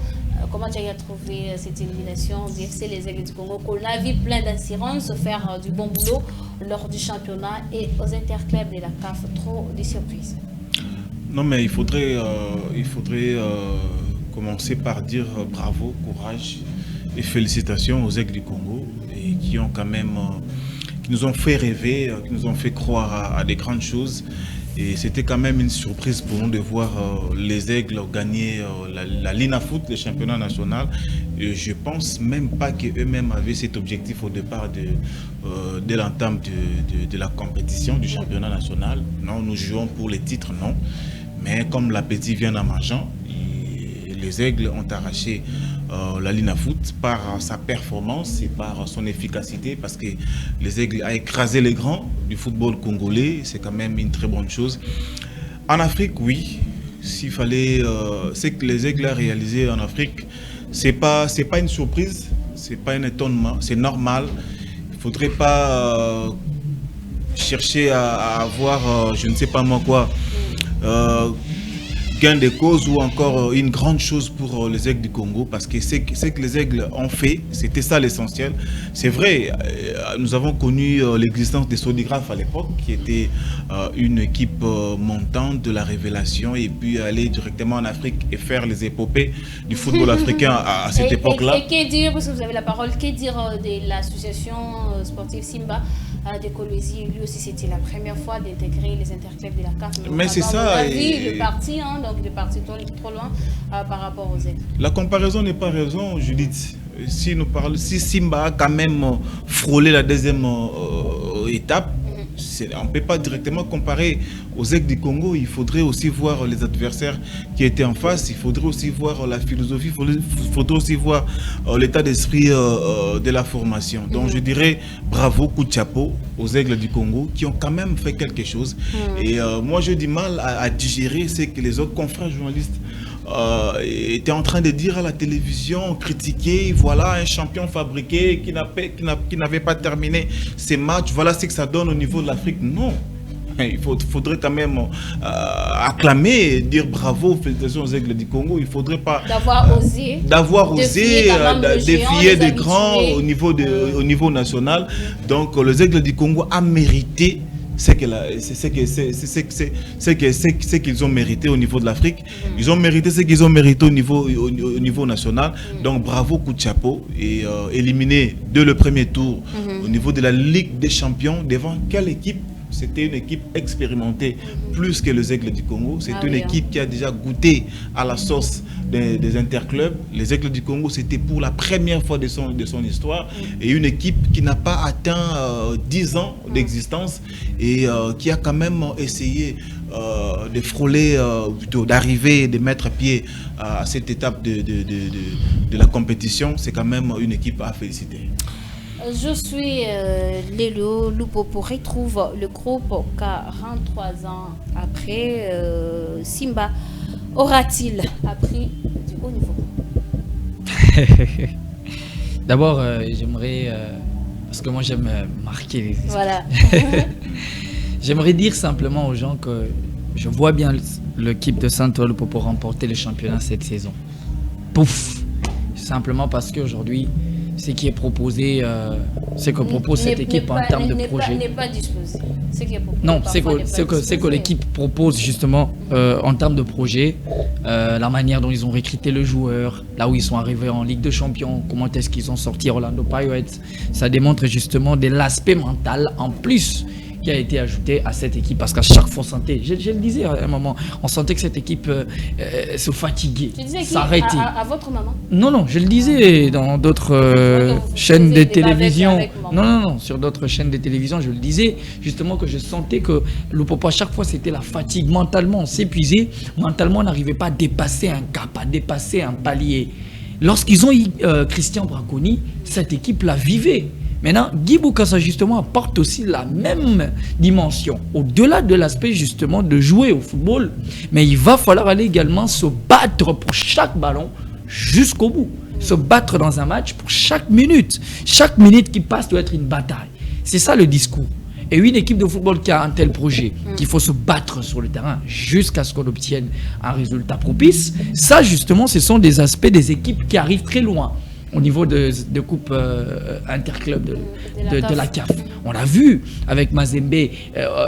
Comment tu as trouvé cette élimination du FC Les Aigles du Congo, qu'on a vu plein d'assurance faire du bon boulot lors du championnat, et aux interclubs de la CAF, trop de surprises? Non, mais il faudrait commencer par dire bravo, courage et félicitations aux Aigles du Congo, et qui ont quand même, qui nous ont fait rêver, qui nous ont fait croire à des grandes choses. Et c'était quand même une surprise pour nous de voir les Aigles gagner la LINAFOOT, le championnat national. Et je pense même pas qu'eux-mêmes avaient cet objectif au départ de l'entame de la compétition du championnat national. Non, nous jouons pour les titres, non. Mais comme l'appétit vient en mangeant, les Aigles ont arraché la LINAFOOT par sa performance et par son efficacité, parce que les Aigles a écrasé les grands du football congolais. C'est quand même une très bonne chose. En Afrique, oui, s'il fallait, c'est que les Aigles a réalisé en Afrique, c'est pas une surprise, c'est pas un étonnement, c'est normal. faudrait pas chercher à avoir, je ne sais pas moi quoi, gain de cause ou encore une grande chose pour les Aigles du Congo, parce que c'est que les Aigles ont fait, c'était ça l'essentiel. C'est vrai, nous avons connu l'existence des Sodigraphes à l'époque, qui était une équipe montante de la révélation, et puis aller directement en Afrique et faire les épopées du football africain à cette époque-là. Et que dire, parce que vous avez la parole, que dire de l'association sportive Simba de Kolwezi? Lui aussi, c'était la première fois d'intégrer les interclubs de la CAF. Mais c'est ça. Le parti, hein, donc le parti trop loin par rapport aux aides. La comparaison n'est pas raison, Judith. Si nous parlons, si Simba a quand même frôlé la deuxième étape, on ne peut pas directement comparer aux Aigles du Congo. Il faudrait aussi voir les adversaires qui étaient en face. Il faudrait aussi voir la philosophie. Il faudrait aussi voir l'état d'esprit de la formation. Donc je dirais bravo, coup de chapeau aux Aigles du Congo qui ont quand même fait quelque chose. Et moi j'ai du mal à digérer ce que les autres confrères journalistes était en train de dire à la télévision, critiquer, voilà un champion fabriqué qui n'avait pas terminé ses matchs, voilà ce que ça donne au niveau de l'Afrique. Non, il faudrait quand même acclamer, dire bravo, félicitations aux Aigles du Congo. Il faudrait pas d'avoir osé défier des grands au niveau national. Donc les Aigles du Congo a mérité c'est qu'ils ont mérité au niveau de l'Afrique. Ils ont mérité ce qu'ils ont mérité au niveau national. Donc bravo, coup de chapeau. Et éliminé dès le premier tour au niveau de la Ligue des Champions, devant quelle équipe? C'était une équipe expérimentée plus que les Aigles du Congo. C'est une équipe qui a déjà goûté à la sauce des interclubs. Les Aigles du Congo, c'était pour la première fois de son histoire. Et une équipe qui n'a pas atteint 10 ans d'existence et qui a quand même essayé de frôler, plutôt d'arriver, de mettre pied à cette étape de la compétition. C'est quand même une équipe à féliciter. Je suis Lélo Lupopo, retrouve le groupe 43 ans après. Simba aura-t-il appris du haut niveau? D'abord, j'aimerais, parce que moi j'aime marquer les esprits. Voilà. J'aimerais dire simplement aux gens que je vois bien l'équipe de Central Lupopo remporter le championnat cette saison. Pouf! Simplement parce qu'aujourd'hui, ce qui est proposé, ce que propose cette équipe en termes de projet. N'est pas disposé. Non, c'est que l'équipe propose justement en termes de projet, la manière dont ils ont recruté le joueur, là où ils sont arrivés en Ligue de Champions, comment est-ce qu'ils ont sorti Orlando Pirates. Ça démontre justement de l'aspect mental en plus qui a été ajouté à cette équipe, parce qu'à chaque fois on sentait, je le disais à un moment, on sentait que cette équipe se fatiguait, s'arrêtait. À votre maman? Non, je le disais dans d'autres chaînes de télévision. Non, sur d'autres chaînes de télévision, je le disais justement que je sentais que Lupopo, à chaque fois c'était la fatigue. Mentalement, on s'épuisait, mentalement on n'arrivait pas à dépasser un cap, à dépasser un palier. Lorsqu'ils ont eu Christian Braconi, cette équipe la vivait. Maintenant, Guy Bokassa justement apporte aussi la même dimension, au-delà de l'aspect justement de jouer au football, mais il va falloir aller également se battre pour chaque ballon jusqu'au bout, se battre dans un match pour chaque minute qui passe doit être une bataille. C'est ça le discours. Et une équipe de football qui a un tel projet, qu'il faut se battre sur le terrain jusqu'à ce qu'on obtienne un résultat propice, ça justement ce sont des aspects des équipes qui arrivent très loin au niveau de coupe interclub de la CAF. On l'a vu avec Mazembe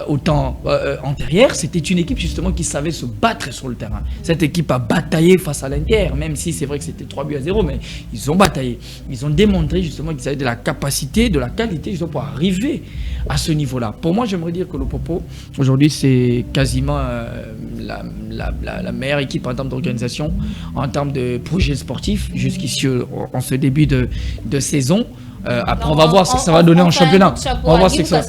au temps antérieur, c'était une équipe justement qui savait se battre sur le terrain. Cette équipe a bataillé face à l'Inter, même si c'est vrai que c'était 3-0, mais ils ont bataillé. Ils ont démontré justement qu'ils avaient de la capacité, de la qualité justement pour arriver à ce niveau-là. Pour moi, j'aimerais dire que Lupopo, aujourd'hui, c'est quasiment la meilleure équipe en termes d'organisation, en termes de projet sportif, jusqu'ici en ce début de saison. Après, on va voir ce que ça va donner en championnat. On va voir ce que ça...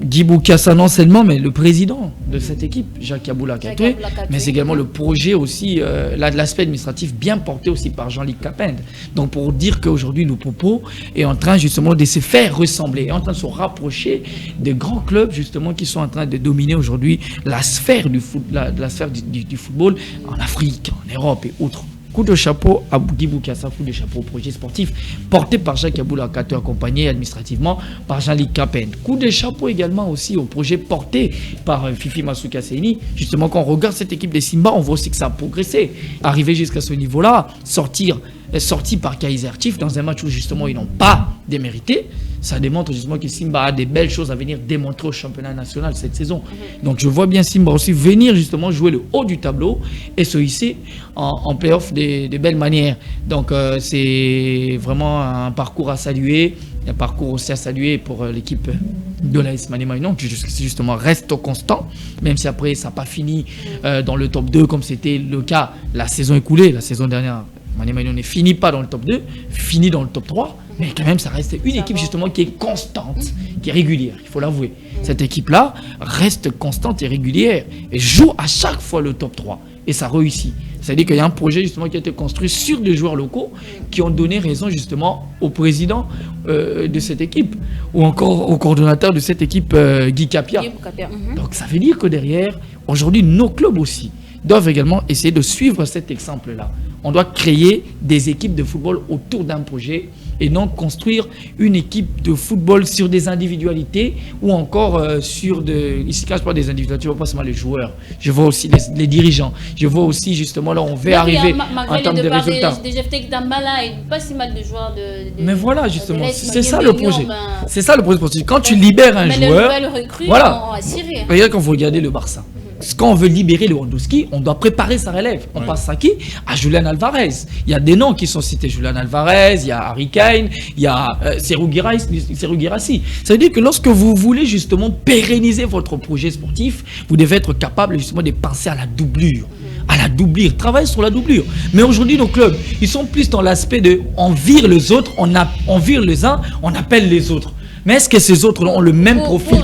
Guy Bokassa non seulement, mais le président de cette équipe, Jacques Aboula Katoué, mais c'est également le projet aussi, l'aspect administratif bien porté aussi par Jean-Luc Capende. Donc pour dire qu'aujourd'hui, Lupopo est en train justement de se faire ressembler, est en train de se rapprocher des grands clubs justement qui sont en train de dominer aujourd'hui la sphère du football en Afrique, en Europe et autres Coup de chapeau à Bougui Boukassa, coup de chapeau au projet sportif porté par Jacques Aboula Akato, accompagné administrativement par Jean-Luc Capen. Coup de chapeau également aussi au projet porté par Fifi Masuka Seni. Justement, quand on regarde cette équipe des Simba, on voit aussi que ça a progressé. Arriver jusqu'à ce niveau-là, sorti par Kaiser Chiefs dans un match où justement ils n'ont pas démérité, ça démontre justement que Simba a des belles choses à venir démontrer au championnat national cette saison. Donc je vois bien Simba aussi venir justement jouer le haut du tableau et se hisser en play-off de belles manières. Donc c'est vraiment un parcours à saluer, un parcours aussi à saluer pour l'équipe de l'AS Maniema Union qui justement reste constant, même si après ça n'a pas fini dans le top 2 comme c'était le cas la saison écoulée, la saison dernière. Maniema Union ne finit pas dans le top 2, finit dans le top 3, mais quand même ça reste une équipe justement qui est constante, qui est régulière, il faut l'avouer. Cette équipe-là reste constante et régulière et joue à chaque fois le top 3 et ça réussit. C'est-à-dire qu'il y a un projet justement qui a été construit sur des joueurs locaux qui ont donné raison justement au président de cette équipe ou encore au coordonnateur de cette équipe, Guy Capia. Donc ça veut dire que derrière, aujourd'hui, nos clubs aussi doivent également essayer de suivre cet exemple-là. On doit créer des équipes de football autour d'un projet et non construire une équipe de football sur des individualités ou encore sur des... Ici, quand je parle des individualités, je ne vois pas seulement les joueurs. Je vois aussi les dirigeants. Je vois aussi justement là où on va arriver en termes de résultats. Pas si mal de joueurs mais voilà, justement, c'est ça le projet. C'est ça le projet. Quand tu libères un joueur... Voilà. Regarde quand vous regardez le Barça. Quand on veut libérer Lewandowski, on doit préparer sa relève. On passe à qui? À Julian Alvarez. Il y a des noms qui sont cités. Julian Alvarez, il y a Harry Kane, il y a Serhou Guirassy. Ça veut dire que lorsque vous voulez justement pérenniser votre projet sportif, vous devez être capable justement de penser à la doublure. Travailler sur la doublure. Mais aujourd'hui, nos clubs, ils sont plus dans l'aspect de on vire les autres, on vire les uns, on appelle les autres. Mais est-ce que ces autres ont le même profil,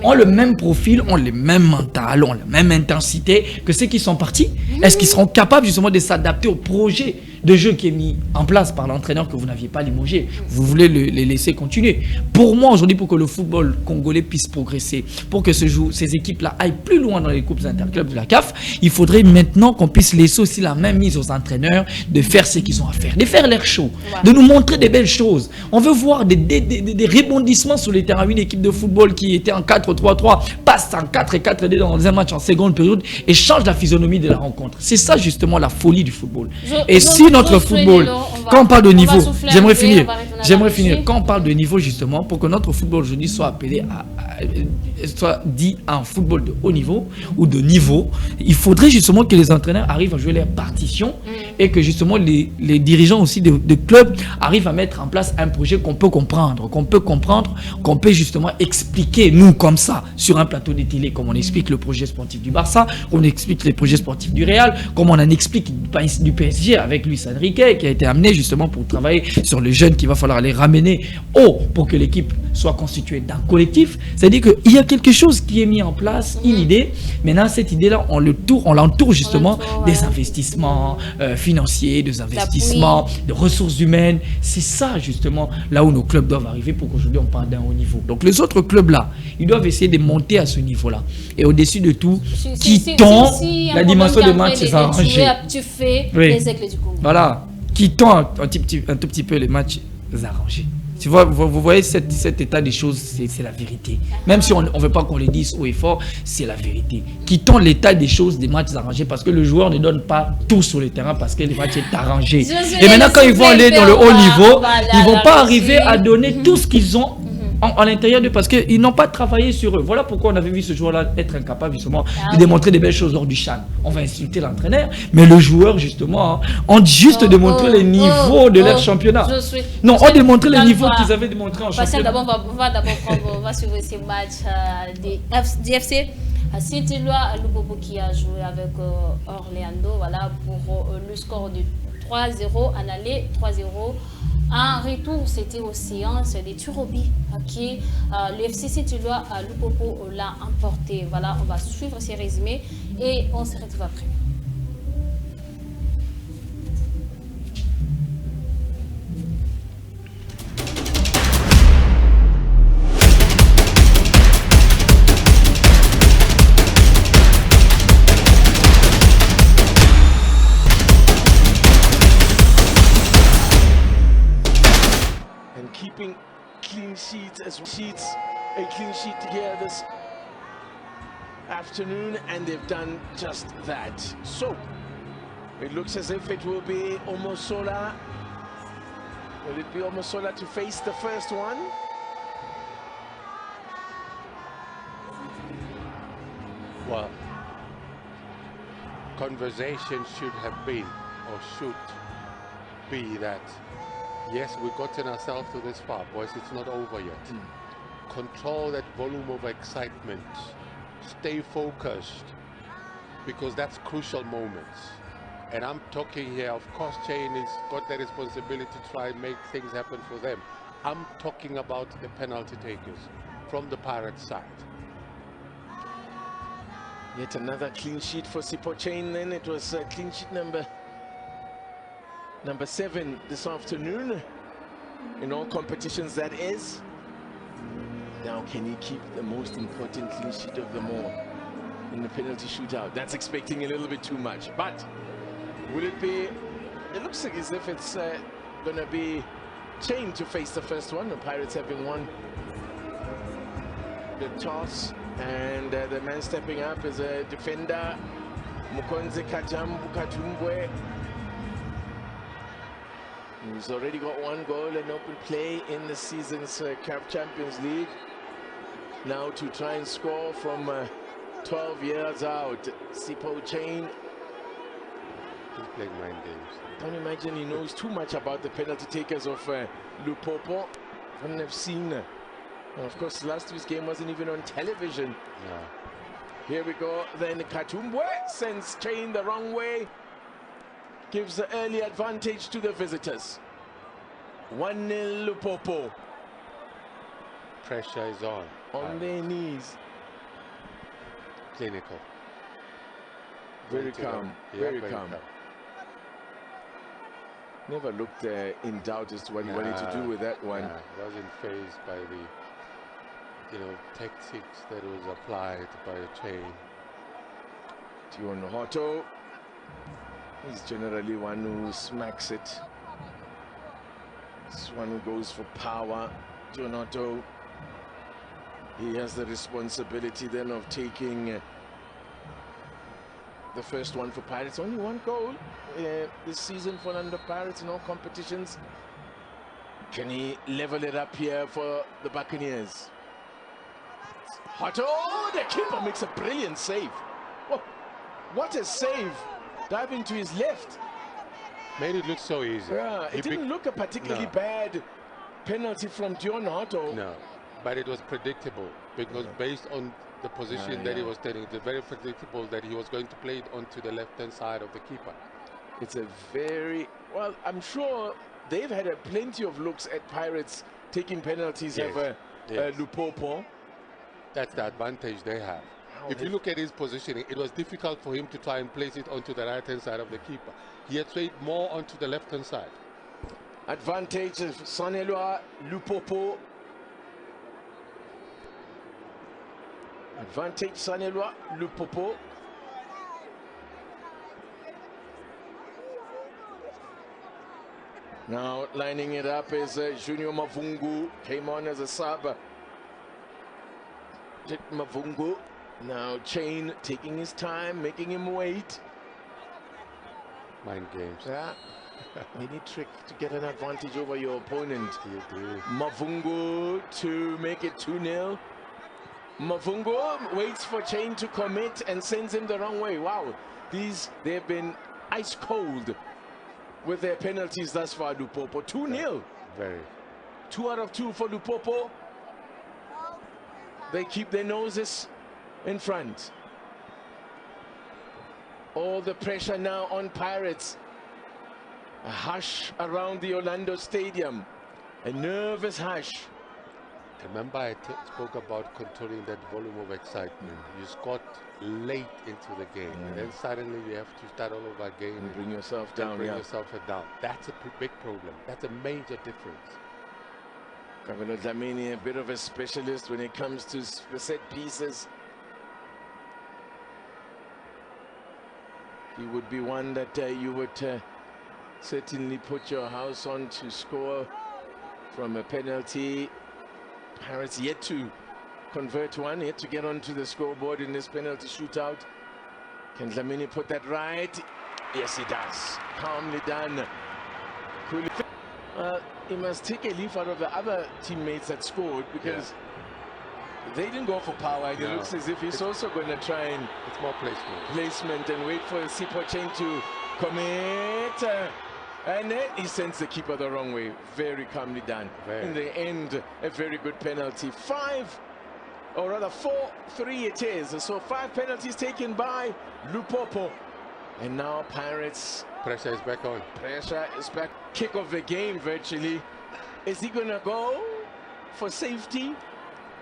ont le même mental, ont la même intensité que ceux qui sont partis? Est-ce qu'ils seront capables justement de s'adapter au projet de jeu qui est mis en place par l'entraîneur que vous n'aviez pas limogé? Vous voulez les laisser continuer. Pour moi, aujourd'hui, pour que le football congolais puisse progresser, pour que ces équipes-là aillent plus loin dans les coupes interclubs de la CAF, il faudrait maintenant qu'on puisse laisser aussi la même mise aux entraîneurs de faire ce qu'ils ont à faire, de faire l'air chaud, de nous montrer des belles choses. On veut voir des rebondissements sur les terrains. Une équipe de football qui était en 4-3-3 passe en 4-4-2 dans un match en seconde période et change la physionomie de la rencontre. C'est ça justement la folie du football. Et si notre football, quand on parle de niveau, j'aimerais finir, quand on parle de niveau justement, pour que notre football aujourd'hui soit appelé soit dit un football de haut niveau ou de niveau, il faudrait justement que les entraîneurs arrivent à jouer leur partition et que justement les dirigeants aussi de clubs arrivent à mettre en place un projet qu'on peut comprendre, qu'on peut justement expliquer, nous comme ça, sur un plateau de télé, comme on explique le projet sportif du Barça, comme on explique les projets sportifs du Real, comme on en explique du PSG avec Luis Enrique qui a été amené justement pour travailler sur les jeunes qu'il va falloir les ramener haut pour que l'équipe soit constituée d'un collectif. C'est-à-dire qu'il y a quelque chose qui est mis en place, une idée. Maintenant, cette idée-là, on l'entoure justement des investissements financiers, des investissements de ressources humaines. C'est ça justement là où nos clubs doivent arriver pour qu'aujourd'hui on parle d'un haut niveau. Donc les autres clubs-là, ils doivent essayer de monter à ce niveau-là. Et au-dessus de tout, quittons la dimension de match arrangés. Tu fais les aigles du Congo. Voilà, quittons un tout petit peu les matchs arrangés. Tu vois, vous voyez cet état des choses, c'est la vérité. Même si on ne veut pas qu'on le dise haut et fort, c'est la vérité. Quittons l'état des choses des matchs arrangés parce que le joueur ne donne pas tout sur le terrain parce que le match est arrangé. Et maintenant, quand ils vont aller dans le haut niveau, ils ne vont pas arriver à donner tout ce qu'ils ont à l'intérieur de, parce qu'ils n'ont pas travaillé sur eux. Voilà pourquoi on avait vu ce joueur-là être incapable justement de démontrer des belles choses lors du CHAN. On va insulter l'entraîneur, mais le joueur justement ont juste démontré les niveaux de leur championnat. Non, on démontré les niveaux qu'ils avaient démontré en championnat. On va suivre ces matchs du FC. Saint-Éloi Lupopo qui a joué avec Orlando, voilà, pour le score de 3-0 en aller, 3-0. En retour, c'était aux séances des Turobi qui le FC Saint-Éloi à Lupopo l'a emporté. Voilà, on va suivre ces résumés et on se retrouve après. keeping clean sheets as a clean sheet here this afternoon, and they've done just that. So it looks as if it will be Omosola. Will it be Omosola to face the first one? Well, conversation should have been, or should be, that yes, we've gotten ourselves to this far, boys, it's not over yet. Control that volume of excitement, stay focused, because that's crucial moments. And I'm talking here, of course, Chain has got the responsibility to try and make things happen for them. I'm talking about the penalty takers from the Pirates side. Yet another clean sheet for Sipho Chain. Then it was clean sheet number 7 this afternoon in all competitions, that is. Now can he keep the most important clean sheet of them all in the penalty shootout? That's expecting a little bit too much, but will it be? It looks like as if it's gonna be Chain to face the first one, the Pirates having won the toss, and the man stepping up is a defender, Mukonze Katumbwe. He's already got 1 goal and open play in the season's CAF Champions League. Now to try and score from 12 years out, Sipho Chain. He's playing mind games. Don't imagine he knows too much about the penalty takers of Lupopo. I wouldn't have seen. And of course, last week's game wasn't even on television. Yeah. Here we go. Then Katumbwe sends Chain the wrong way. Gives the early advantage to the visitors. 1-0 Lupopo. Pressure is on. On their knees. Clinical. Very calm. Yeah, Very calm. Never looked in doubt as to what he wanted to do with that one. Wasn't fazed by the, tactics that was applied by Chain. Dion Hotto. He's generally one who smacks it. This one who goes for power. Dion Hotto. He has the responsibility then of taking the first one for Pirates. Only 1 goal this season for Orlando Pirates in all competitions. Can he level it up here for the Buccaneers? Hotto, the keeper makes a brilliant save. Oh, what a save! Diving to his left. Made it look so easy. Yeah, it didn't look a particularly bad penalty from Dion Hotto. No, but it was predictable, because based on the position that he was taking, it's very predictable that he was going to play it onto the left-hand side of the keeper. It's a very, well, I'm sure they've had plenty of looks at Pirates taking penalties over Lupopo. That's the advantage they have. If you look at his positioning, it was difficult for him to try and place it onto the right-hand side of the keeper. He had played more onto the left-hand side. Advantage of Sanelwa Lupopo. Advantage Sanelwa Lupopo. Now lining it up is Junior Mavungu. Came on as a sub. Mavungu. Now Chain taking his time, making him wait. Mind games. Yeah. Any trick to get an advantage over your opponent. You do. Mavungu to make it 2-0. Mavungu waits for Chain to commit and sends him the wrong way. Wow. They've been ice cold with their penalties thus far, Lupopo. 2-0. Very. 2 out of 2 for Lupopo. They keep their noses in front. All the pressure now on Pirates. A hush around the Orlando Stadium. A nervous hush. Remember, I spoke about controlling that volume of excitement. You scored late into the game, and then suddenly you have to start all over again and bring yourself down. That's a big problem. That's a major difference. Governor Dlamini, a bit of a specialist when it comes to set pieces. He would be one that you would certainly put your house on to score from a penalty. Pirates yet to convert one, yet to get onto the scoreboard in this penalty shootout. Can Dlamini put that right? Yes, he does. Calmly done. Coolly. He must take a leaf out of the other teammates that scored, because they didn't go for power. It looks as if he's also going to try and... It's more placement and wait for Sipo Cheng to commit. And then he sends the keeper the wrong way. Very calmly done. In the end, a very good penalty. 4-3 it is. So 5 penalties taken by Lupopo. And now Pirates... Pressure is back on. Pressure is back. Kick of the game, virtually. Is he going to go for safety?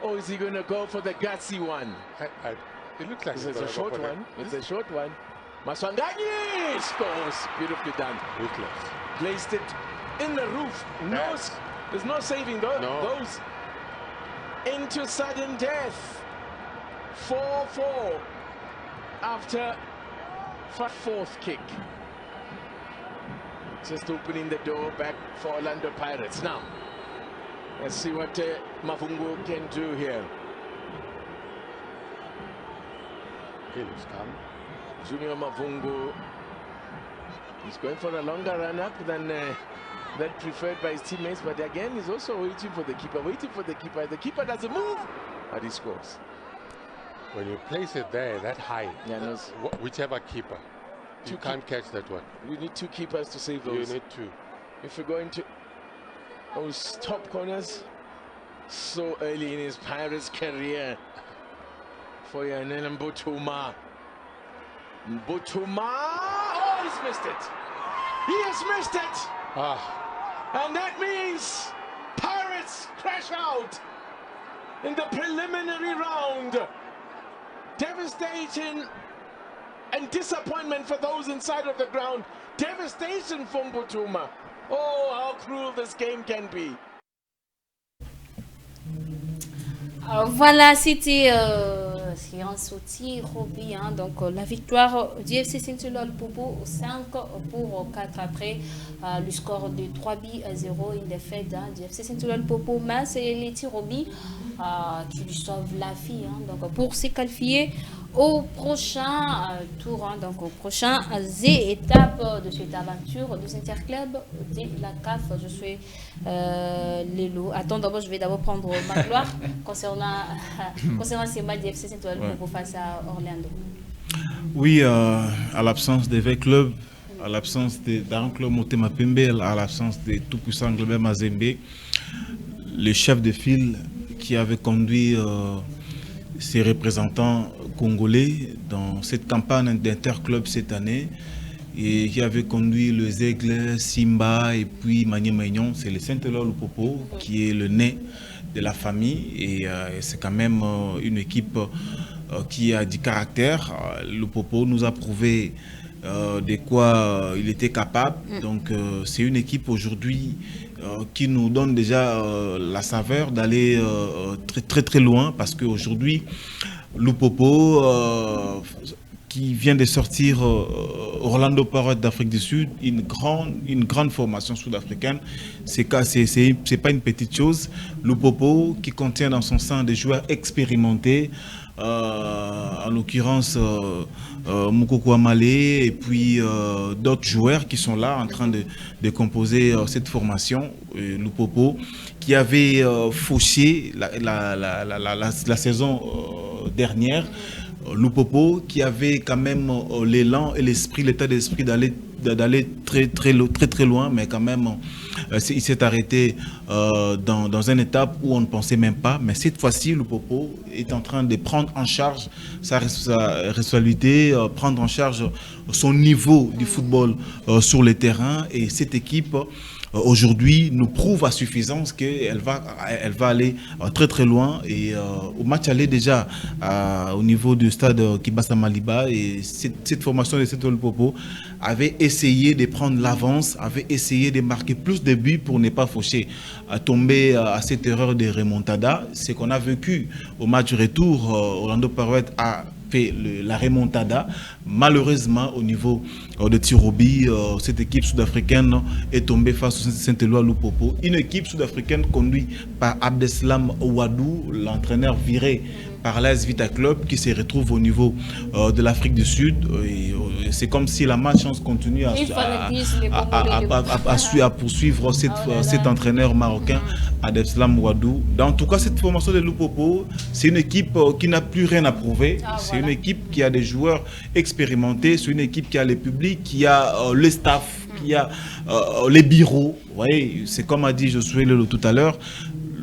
Or is he going to go for the gutsy one? It looks like it's a short one. It's a short one. Maswanganyi scores. Beautifully done. Ruthless. Placed it in the roof. No, there's no saving those. Goes into sudden death. 4-4 after 4th kick. Just opening the door back for Orlando Pirates. Now, let's see what Mavungu can do here. He looks calm. Junior Mavungu is going for a longer run-up than that preferred by his teammates, but again, he's also waiting for the keeper, The keeper doesn't move, but he scores. When you place it there, that high, whichever keeper, you can't catch that one. You need 2 keepers to save those. You need 2. If you're going to those top corners so early in his Pirates career, for Yanel Mbutuma. Oh, he's missed it. He has missed it. And that means Pirates crash out in the preliminary round. Devastation and disappointment for those inside of the ground. Devastation for Mbutuma. Oh, how cruel this game can be. Voilà, c'était séance outil Roby, hein, donc la victoire du FC Saint-Eloi-le-Popo 5-4 après le score de 3-0, une défaite du FC Saint-Eloi-le-Popo, mais c'est les Roby qui lui sauvent la vie, hein, donc pour se qualifier au prochain tour, hein, donc au prochain étape de cette aventure de Interclub de la CAF. Je suis Lélo. Attends, d'abord, je vais d'abord prendre ma gloire concernant ces matchs du FC Saint-Eloi face à Orlando. Oui, à l'absence des clubs, à l'absence d'Aaron Club Motema Pembe, à l'absence de tout-puissant Global Mazembe, le chef de file qui avait conduit ses représentants congolais dans cette campagne d'interclub cette année et qui avait conduit le Zègle, Simba et puis Magné Maignon, c'est le Saint-Eloi-le-Popo qui est le nez de la famille et c'est quand même une équipe qui a du caractère. Le Popo nous a prouvé de quoi il était capable, donc c'est une équipe aujourd'hui qui nous donne déjà la saveur d'aller très loin, parce qu'aujourd'hui Lupopo qui vient de sortir Orlando Pirates d'Afrique du Sud, une grande formation sud-africaine, c'est pas une petite chose. Lupopo qui contient dans son sein des joueurs expérimentés, en l'occurrence Mukoko Amale et puis d'autres joueurs qui sont là en train de composer cette formation. Lupopo qui avait fauché la saison dernière. Lupopo qui avait quand même l'élan et l'état d'esprit d'aller très loin, mais quand même il s'est arrêté dans une étape où on ne pensait même pas. Mais cette fois-ci, Lupopo est en train de prendre en charge sa responsabilité, prendre en charge son niveau du football sur le terrain, et cette équipe aujourd'hui nous prouve à suffisance qu'elle va aller très loin. Et au match aller déjà au niveau du stade Kibasa Maliba, et cette formation de Saint-Eloi-le-Popo avait essayé de prendre l'avance, avait essayé de marquer plus de buts pour ne pas faucher, à tomber à cette erreur de remontada. Ce qu'on a vécu au match retour, Orlando Pirates a fait la remontada. Malheureusement, au niveau de Tirobi, cette équipe sud-africaine est tombée face au Saint-Éloi Lupopo. Une équipe sud-africaine conduite par Abdeslam Ouadou, l'entraîneur viré par l'AS Vita Club, qui se retrouve au niveau de l'Afrique du Sud. C'est comme si la malchance continue à poursuivre cet entraîneur marocain, Abdeslam Ouadou. En tout cas, cette formation de Lupopo, c'est une équipe qui n'a plus rien à prouver. C'est une équipe qui a des joueurs expérimentés, c'est une équipe qui a le public, qui a le staff, qui a les bureaux. Vous voyez, c'est comme a dit Josué Lelo tout à l'heure.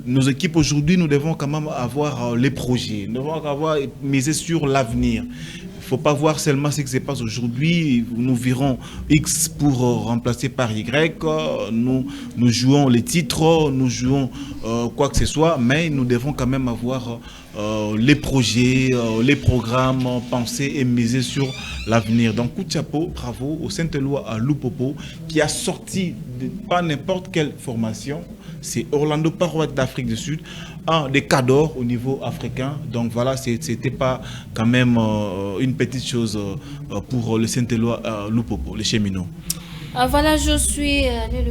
Nos équipes aujourd'hui, nous devons quand même avoir les projets, nous devons avoir misé sur l'avenir. Il ne faut pas voir seulement ce qui se passe aujourd'hui. Nous virons X pour remplacer par Y. Nous jouons les titres, nous jouons quoi que ce soit, mais nous devons quand même avoir les projets, les programmes, penser et miser sur l'avenir. Donc, coup de chapeau, bravo au Saint-Éloi à Lupopo qui a sorti de pas n'importe quelle formation. C'est Orlando Pirates d'Afrique du Sud, un des cadors au niveau africain. Donc voilà, c'était pas quand même une petite chose pour le Saint-Éloi Lupopo, les cheminots. Voilà, je suis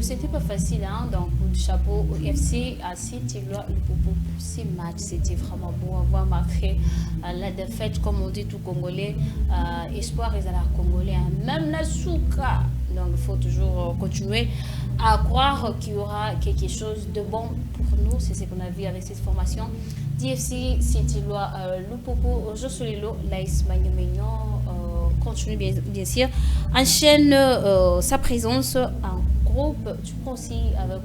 c'était pas facile, hein, donc coup de chapeau au FC à Saint-Éloi Lupopo pour ces matchs. C'était vraiment beau avoir marqué la défaite, comme on dit tout Congolais, espoir et à la Congolais, hein. Même la souka. Donc il faut toujours continuer à croire qu'il y aura quelque chose de bon pour nous. C'est ce qu'on a vu avec cette formation d'IFC Saint-Éloi Lupopo. Je suis Lelo, Laïs Magnomignon continue bien sûr, enchaîne sa présence en groupe, tu prends aussi avec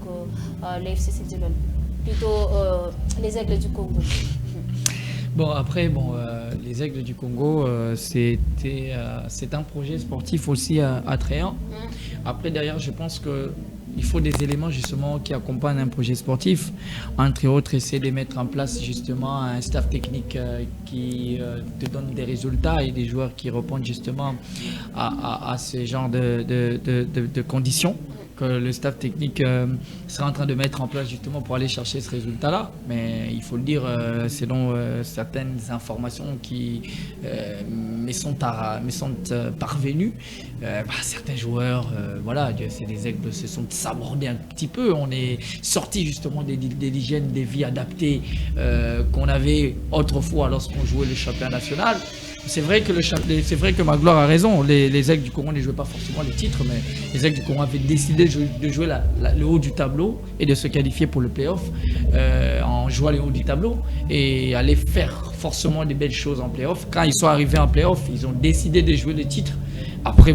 l'IFC Saint-Éloi, plutôt les Aigles du Congo. Bon, après, les Aigles du Congo, c'est un projet sportif aussi attrayant. Après, derrière, je pense qu'il faut des éléments justement qui accompagnent un projet sportif. Entre autres, essayer de mettre en place justement un staff technique qui te donne des résultats et des joueurs qui répondent justement à ce genre de conditions que le staff technique sera en train de mettre en place justement pour aller chercher ce résultat-là. Mais il faut le dire, selon certaines informations qui me sont parvenues, certains joueurs, voilà, c'est des Aigles se sont sabordés un petit peu. On est sorti justement de l'hygiène des vies adaptées qu'on avait autrefois lorsqu'on jouait le championnat national. C'est vrai que Magloire a raison. Les Aigles du Congo ne jouaient pas forcément les titres, mais les Aigles du Congo avaient décidé de jouer le haut du tableau et de se qualifier pour le play-off en jouant le haut du tableau et aller faire forcément des belles choses en play-off. Quand ils sont arrivés en play-off, ils ont décidé de jouer les titres. Après,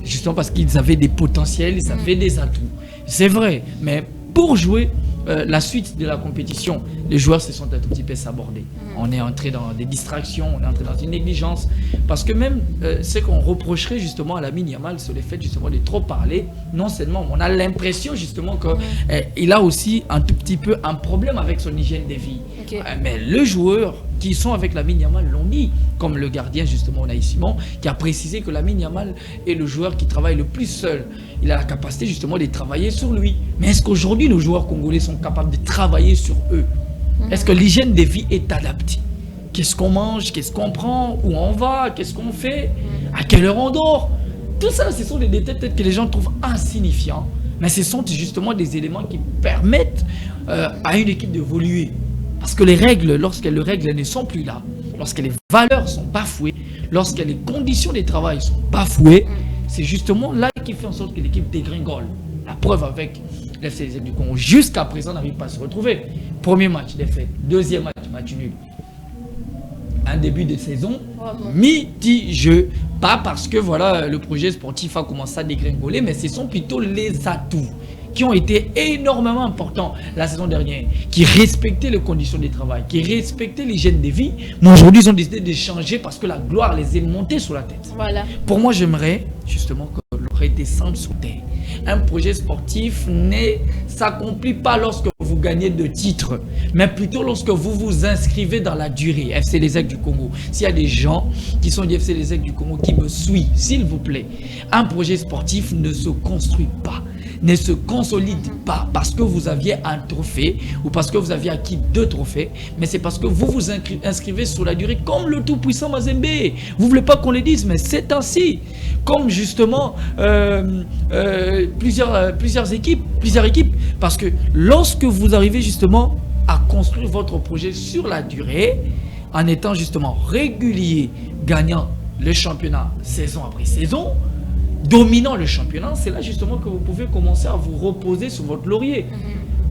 justement parce qu'ils avaient des potentiels, ils avaient des atouts. C'est vrai, mais pour jouer la suite de la compétition, les joueurs se sont un tout petit peu sabordés. On est entré dans des distractions, on est entré dans une négligence. Parce que même ce qu'on reprocherait justement à Lamine Yamal, c'est le fait justement de trop parler. Non seulement, on a l'impression justement qu'il a aussi un tout petit peu un problème avec son hygiène de vie. Okay. Mais les joueurs qui sont avec Lamine Yamal l'ont dit, comme le gardien justement Onaï Simon, qui a précisé que Lamine Yamal est le joueur qui travaille le plus seul. Il a la capacité justement de travailler sur lui. Mais est-ce qu'aujourd'hui nos joueurs congolais sont capables de travailler sur eux? Est-ce que l'hygiène de vie est adaptée? Qu'est-ce qu'on mange? Qu'est-ce qu'on prend? Où on va? Qu'est-ce qu'on fait? À quelle heure on dort? Tout ça, ce sont des détails peut-être que les gens trouvent insignifiants. Mais ce sont justement des éléments qui permettent à une équipe d'évoluer. Parce que les règles, lorsque les règles ne sont plus là, lorsque les valeurs sont bafouées, lorsque les conditions de travail sont bafouées, c'est justement là qui fait en sorte que l'équipe dégringole. La preuve avec l'FC du Congo, jusqu'à présent, n'arrive pas à se retrouver. Premier match défaite, deuxième match nul. Un début de saison mitigeux. Pas parce que voilà, le projet sportif a commencé à dégringoler, mais ce sont plutôt les atouts qui ont été énormément importants la saison dernière, qui respectaient les conditions de travail, qui respectaient l'hygiène de vie. Mais aujourd'hui, ils ont décidé de changer parce que la gloire les est montée sur la tête. Voilà. Pour moi, j'aimerais justement que l'on redescende sur terre. Un projet sportif ne s'accomplit pas lorsque vous gagnez de titres, mais plutôt lorsque vous vous inscrivez dans la durée. FC Les Aigles du Congo. S'il y a des gens qui sont du FC Les Aigles du Congo qui me suivent, s'il vous plaît, un projet sportif ne se construit pas. ne se consolide pas parce que vous aviez un trophée ou parce que vous aviez acquis 2 trophées, mais c'est parce que vous vous inscrivez sur la durée comme le tout-puissant Mazembe. Vous ne voulez pas qu'on le dise, mais c'est ainsi. Comme justement plusieurs équipes. Parce que lorsque vous arrivez justement à construire votre projet sur la durée, en étant justement régulier, gagnant le championnat saison après saison, dominant le championnat, c'est là justement que vous pouvez commencer à vous reposer sur votre laurier.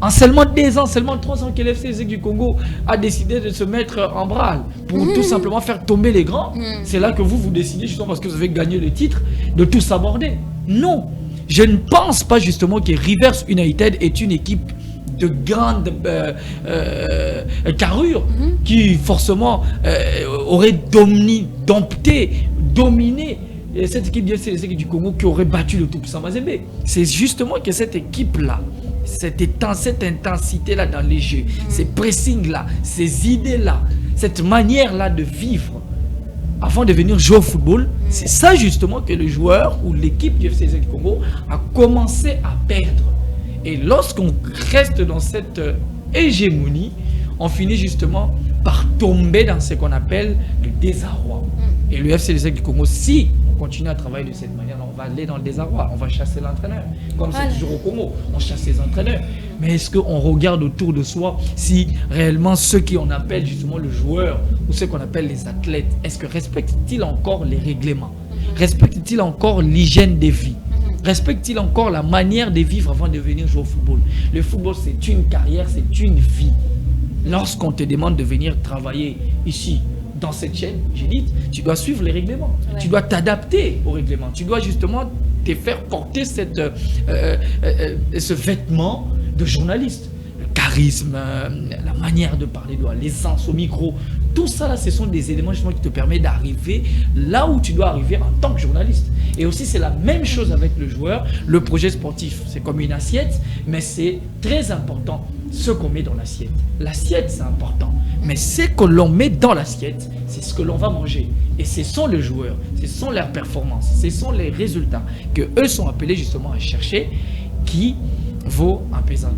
En seulement 2 ans, seulement 3 ans que l'FC Zec du Congo a décidé de se mettre en branle pour tout simplement faire tomber les grands, c'est là que vous décidez justement parce que vous avez gagné le titre de tout s'aborder. Non, je ne pense pas justement que Rivers United est une équipe de grande carrure qui forcément aurait dominé cette équipe du Congo qui aurait battu le tout-puissant Mazembe. C'est justement que cette équipe-là, cette intensité-là dans les jeux, ces pressings-là, ces idées-là, cette manière-là de vivre avant de venir jouer au football, c'est ça justement que le joueur ou l'équipe du FC du Congo a commencé à perdre. Et lorsqu'on reste dans cette hégémonie, on finit justement par tomber dans ce qu'on appelle le désarroi. Et le FC du Congo, si on continue à travailler de cette manière, on va aller dans le désarroi, on va chasser l'entraîneur. Comme c'est toujours au Congo, on chasse les entraîneurs. Mais est-ce qu'on regarde autour de soi si réellement ceux qu'on appelle justement le joueur ou ceux qu'on appelle les athlètes, est-ce que respectent-ils encore les règlements? Respectent-ils encore l'hygiène des vies? Respecte-t-il encore la manière de vivre avant de venir jouer au football? Le football, c'est une carrière, c'est une vie. Lorsqu'on te demande de venir travailler ici, dans cette chaîne, j'ai dit, tu dois suivre les règlements. Ouais. Tu dois t'adapter aux règlements. Tu dois justement te faire porter ce vêtement de journaliste. Le charisme, la manière de parler, l'aisance au micro. Tout ça, là, ce sont des éléments justement qui te permettent d'arriver là où tu dois arriver en tant que journaliste. Et aussi, c'est la même chose avec le joueur. Le projet sportif, c'est comme une assiette, mais c'est très important ce qu'on met dans l'assiette. L'assiette, c'est important. Mais ce que l'on met dans l'assiette, c'est ce que l'on va manger. Et ce sont les joueurs, ce sont leurs performances, ce sont les résultats que eux sont appelés justement à chercher qui vaut un pesant.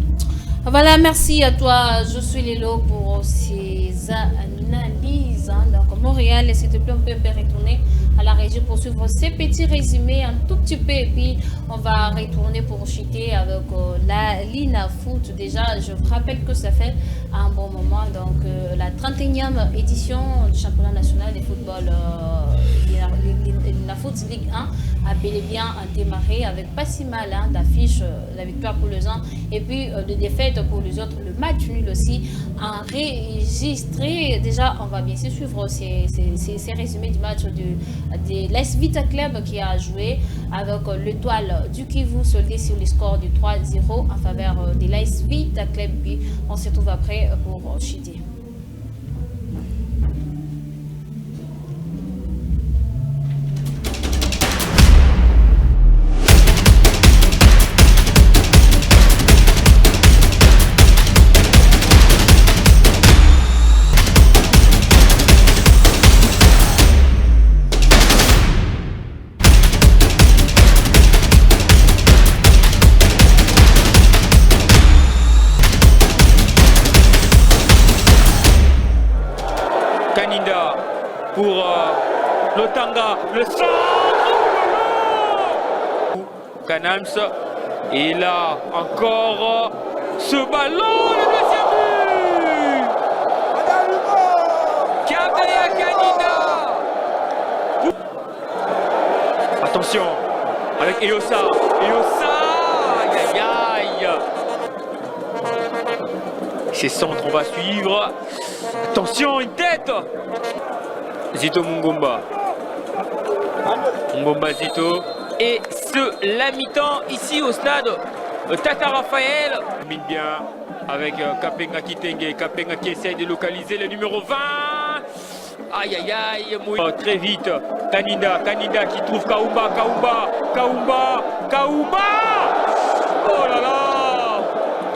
Voilà, merci à toi, je suis Lélo pour ces analyses. Donc, Montréal, s'il te plaît, on peut retourner à la région pour suivre ces petits résumés un tout petit peu. Et puis, on va retourner pour chuter avec la Lina Foot. Déjà, je vous rappelle que ça fait un bon moment. Donc, la 31e édition du championnat national de football, la Foot Ligue 1, a bel et bien démarré avec pas si mal d'affiches, la victoire pour les uns et puis de défaites pour les autres. Le match nul aussi enregistré. Déjà, on va bien sûr suivre ces résumés du match de l'AS Vita Club qui a joué avec l'étoile du Kivu soldé sur le score de 3-0 en faveur de l'AS Vita Club. Puis on se retrouve après pour chuter. Pour Lotanga, le centre. Kanams, et là encore ce ballon, le deuxième but. Kabaya Kanina. Attention avec Eosa, aïe aïe aïe. Ces centres, on va suivre. Attention, une tête. Zito Mungomba. Mungomba Zito. Et la mi-temps ici au stade Tata Raphaël. Mine bien avec Kapenga Kitenge. Kapenga qui essaye de localiser le numéro 20. Aïe aïe aïe. Très vite. Kanida qui trouve Kaumba. Oh là là.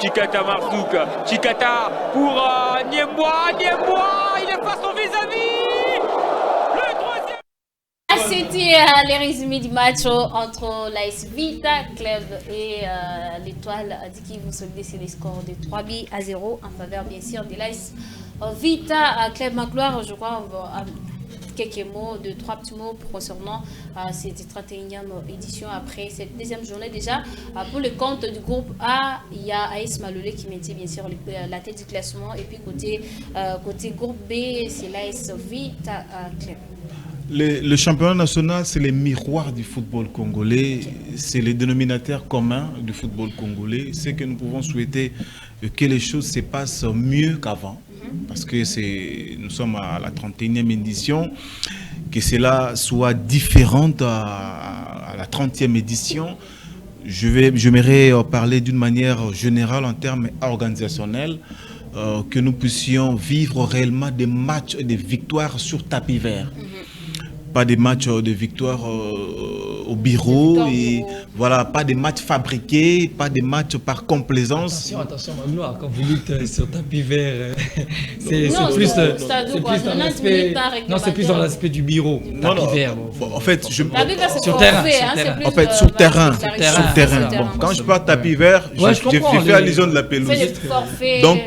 Chikata Marzouk. Chikata pour Niembois. Il est pas son vis-à-vis. c'était les résumés du match entre l'AS Vita Club et l'Étoile qui vous solder sur les scores de 3-0 en faveur bien sûr de l'AS Vita Club Magloire. Je crois quelques mots, 3 petits mots concernant cette 31e édition après cette deuxième journée déjà. Pour le compte du groupe A, il y a AS Malolé qui maintient bien sûr la tête du classement et puis côté groupe B, c'est l'AS Vita Club. Le championnat national, c'est les miroirs du football congolais, c'est les dénominateurs communs du football congolais. C'est que nous pouvons souhaiter que les choses se passent mieux qu'avant, parce que nous sommes à la 31e édition, que cela soit différent à la 30e édition. J'aimerais parler d'une manière générale en termes organisationnels, que nous puissions vivre réellement des matchs et des victoires sur tapis vert. Pas des matchs de victoire au bureau, et voilà, pas des matchs fabriqués, pas des matchs par complaisance. Attention, Magloire, quand vous dites sur tapis vert, c'est plus dans l'aspect du bureau. Tapis vert. En fait, sur terrain. En fait, sur terrain. Bon, quand je parle tapis vert, j'ai fait allusion de la pelouse. Donc,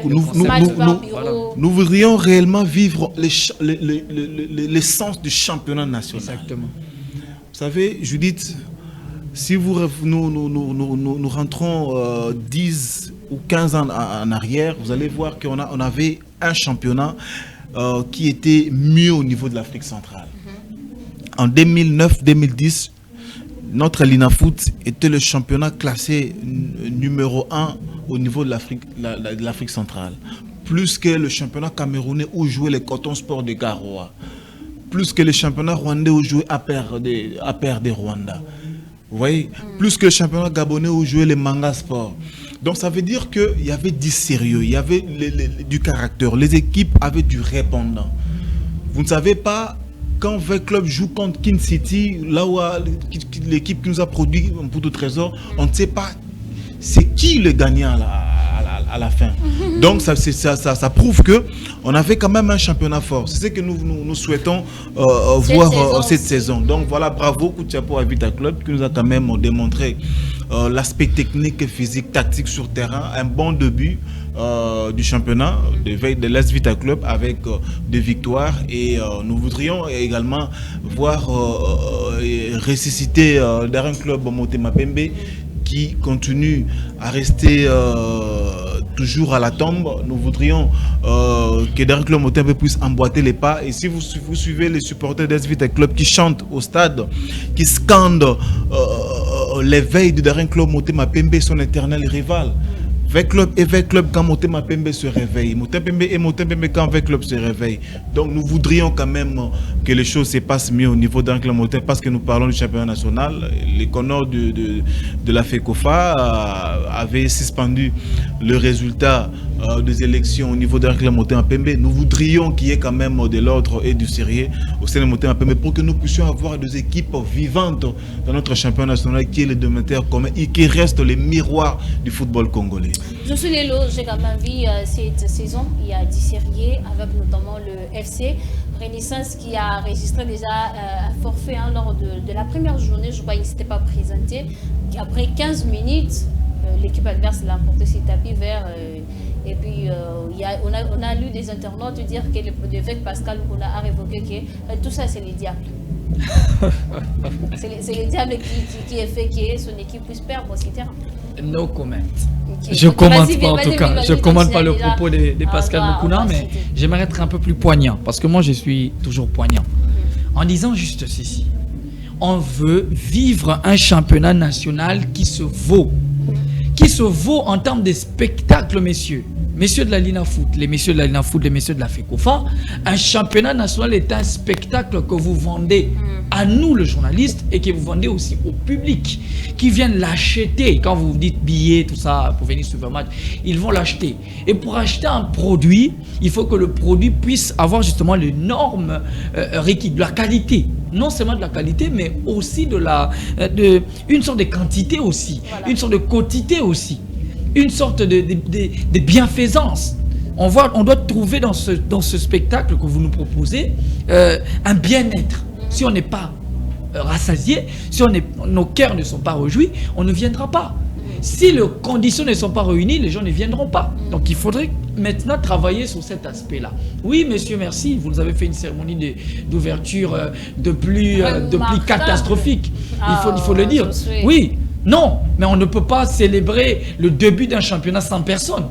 nous voudrions réellement vivre l'essence du championnat national. Exactement. Vous savez, Judith, si nous rentrons 10 ou 15 ans en arrière, vous allez voir qu'on avait un championnat qui était mieux au niveau de l'Afrique centrale. En 2009-2010, notre Linafoot était le championnat classé numéro 1 au niveau de l'Afrique centrale. Plus que le championnat camerounais où jouaient les Coton Sport de Garoua. Plus que le championnat rwandais où jouait APR de Rwanda. Vous voyez, plus que le championnat gabonais où jouait les Manga Sport. Donc ça veut dire qu'il y avait du sérieux, il y avait du caractère. Les équipes avaient du répondant. Vous ne savez pas, quand V Club joue contre Kin City, là où l'équipe qui nous a produit un bout de trésor, on ne sait pas c'est qui le gagnant à la fin. Donc ça prouve qu'on avait quand même un championnat fort. C'est ce que nous souhaitons voir cette saison. Donc voilà, bravo, coup de chapeau à Vita Club qui nous a quand même démontré l'aspect technique, physique, tactique sur terrain. Un bon début du championnat de l'Est Vita Club avec des victoires. Et nous voudrions également voir ressusciter Darren Club Motema Pembe qui continue à rester toujours à la tombe. Nous voudrions que Darren Club Motema puisse emboîter les pas. Et si vous suivez les supporters d'Est Vita Club qui chantent au stade, qui scandent l'éveil de Darren Club Motema Pembe, son éternel rival. V-Club et V-Club quand Motema Pembe se réveille. Motema Pembe quand V-Club se réveille. Donc nous voudrions quand même que les choses se passent mieux au niveau d'Darren Club Motema parce que nous parlons du championnat national. Les connors de la FECOFA avaient suspendu le résultat des élections au niveau d'Darren Club Motema Pembe. Nous voudrions qu'il y ait quand même de l'ordre et du sérieux au sein de Motema Pembe pour que nous puissions avoir des équipes vivantes dans notre championnat national qui est le dominateur commun et qui reste les miroirs du football congolais. Je suis Lélo, j'ai quand même vu cette saison, il y a 10 séries avec notamment le FC Renaissance qui a enregistré déjà un forfait lors de la première journée. Je crois qu'il ne s'était pas présenté. Après 15 minutes, l'équipe adverse l'a emporté sur tapis vert. Et puis, on a lu des internautes dire que l'évêque Pascal Ouna a révoqué que tout ça, c'est les diables. C'est le diable qui a fait que son équipe puisse perdre sur le terrain. No comment. Okay. Je ne commente pas en tout cas. Je ne commente pas le propos de Pascal Mukuna, mais j'aimerais être un peu plus poignant parce que moi je suis toujours poignant. En disant juste ceci, on veut vivre un championnat national qui se vaut en termes de spectacle, messieurs. Messieurs de la Linafoot, les messieurs de la Linafoot, les messieurs de la FECOFA, un championnat national est un spectacle que vous vendez à nous, le journaliste, et que vous vendez aussi au public, qui viennent l'acheter. Quand vous dites billets, tout ça, pour venir suivre un match, ils vont l'acheter. Et pour acheter un produit, il faut que le produit puisse avoir justement les normes requises, de la qualité. Non seulement de la qualité, mais aussi une sorte de quantité aussi, voilà. Une sorte de quantité aussi. Une sorte de bienfaisance. On doit trouver dans ce spectacle que vous nous proposez un bien-être. Si on n'est pas rassasiés, si nos cœurs ne sont pas réjouis, on ne viendra pas. Si les conditions ne sont pas réunies, les gens ne viendront pas. Donc il faudrait maintenant travailler sur cet aspect-là. Oui, monsieur, merci. Vous nous avez fait une cérémonie d'ouverture de plus catastrophique. Il faut le dire. Oui, non, mais on ne peut pas célébrer le début d'un championnat sans personne.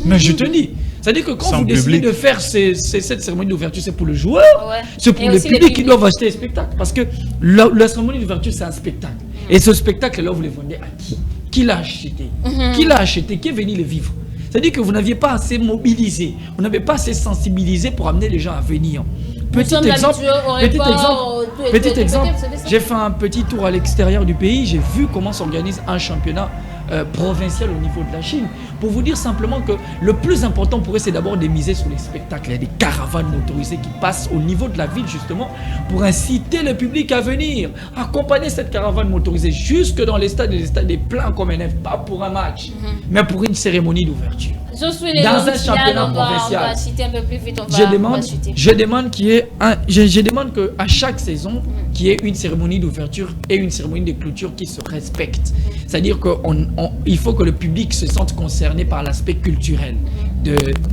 Mais je te dis. C'est-à-dire que quand vous décidez de faire cette cérémonie d'ouverture, c'est pour le joueur, c'est pour le public qui doivent acheter les spectacles. Parce que la cérémonie d'ouverture, c'est un spectacle. Et ce spectacle-là, vous le vendez à qui? Qui l'a acheté? Qui l'a acheté? Qui est venu le vivre? C'est-à-dire que vous n'aviez pas assez mobilisé, vous n'avez pas assez sensibilisé pour amener les gens à venir. Petit exemple, j'ai fait un petit tour à l'extérieur du pays, j'ai vu comment s'organise un championnat provincial au niveau de la Chine. Pour vous dire simplement que le plus important pour eux, c'est d'abord de miser sur les spectacles. Il y a des caravanes motorisées qui passent au niveau de la ville justement pour inciter le public à venir. Accompagner cette caravane motorisée jusque dans les stades est plein comme un œuf, pas pour un match, mais pour une cérémonie d'ouverture. Dans un championnat provincial. Je demande qu'à chaque saison, qu'il y ait une cérémonie d'ouverture et une cérémonie de clôture qui se respectent. C'est-à-dire qu'il faut que le public se sente concerné par l'aspect culturel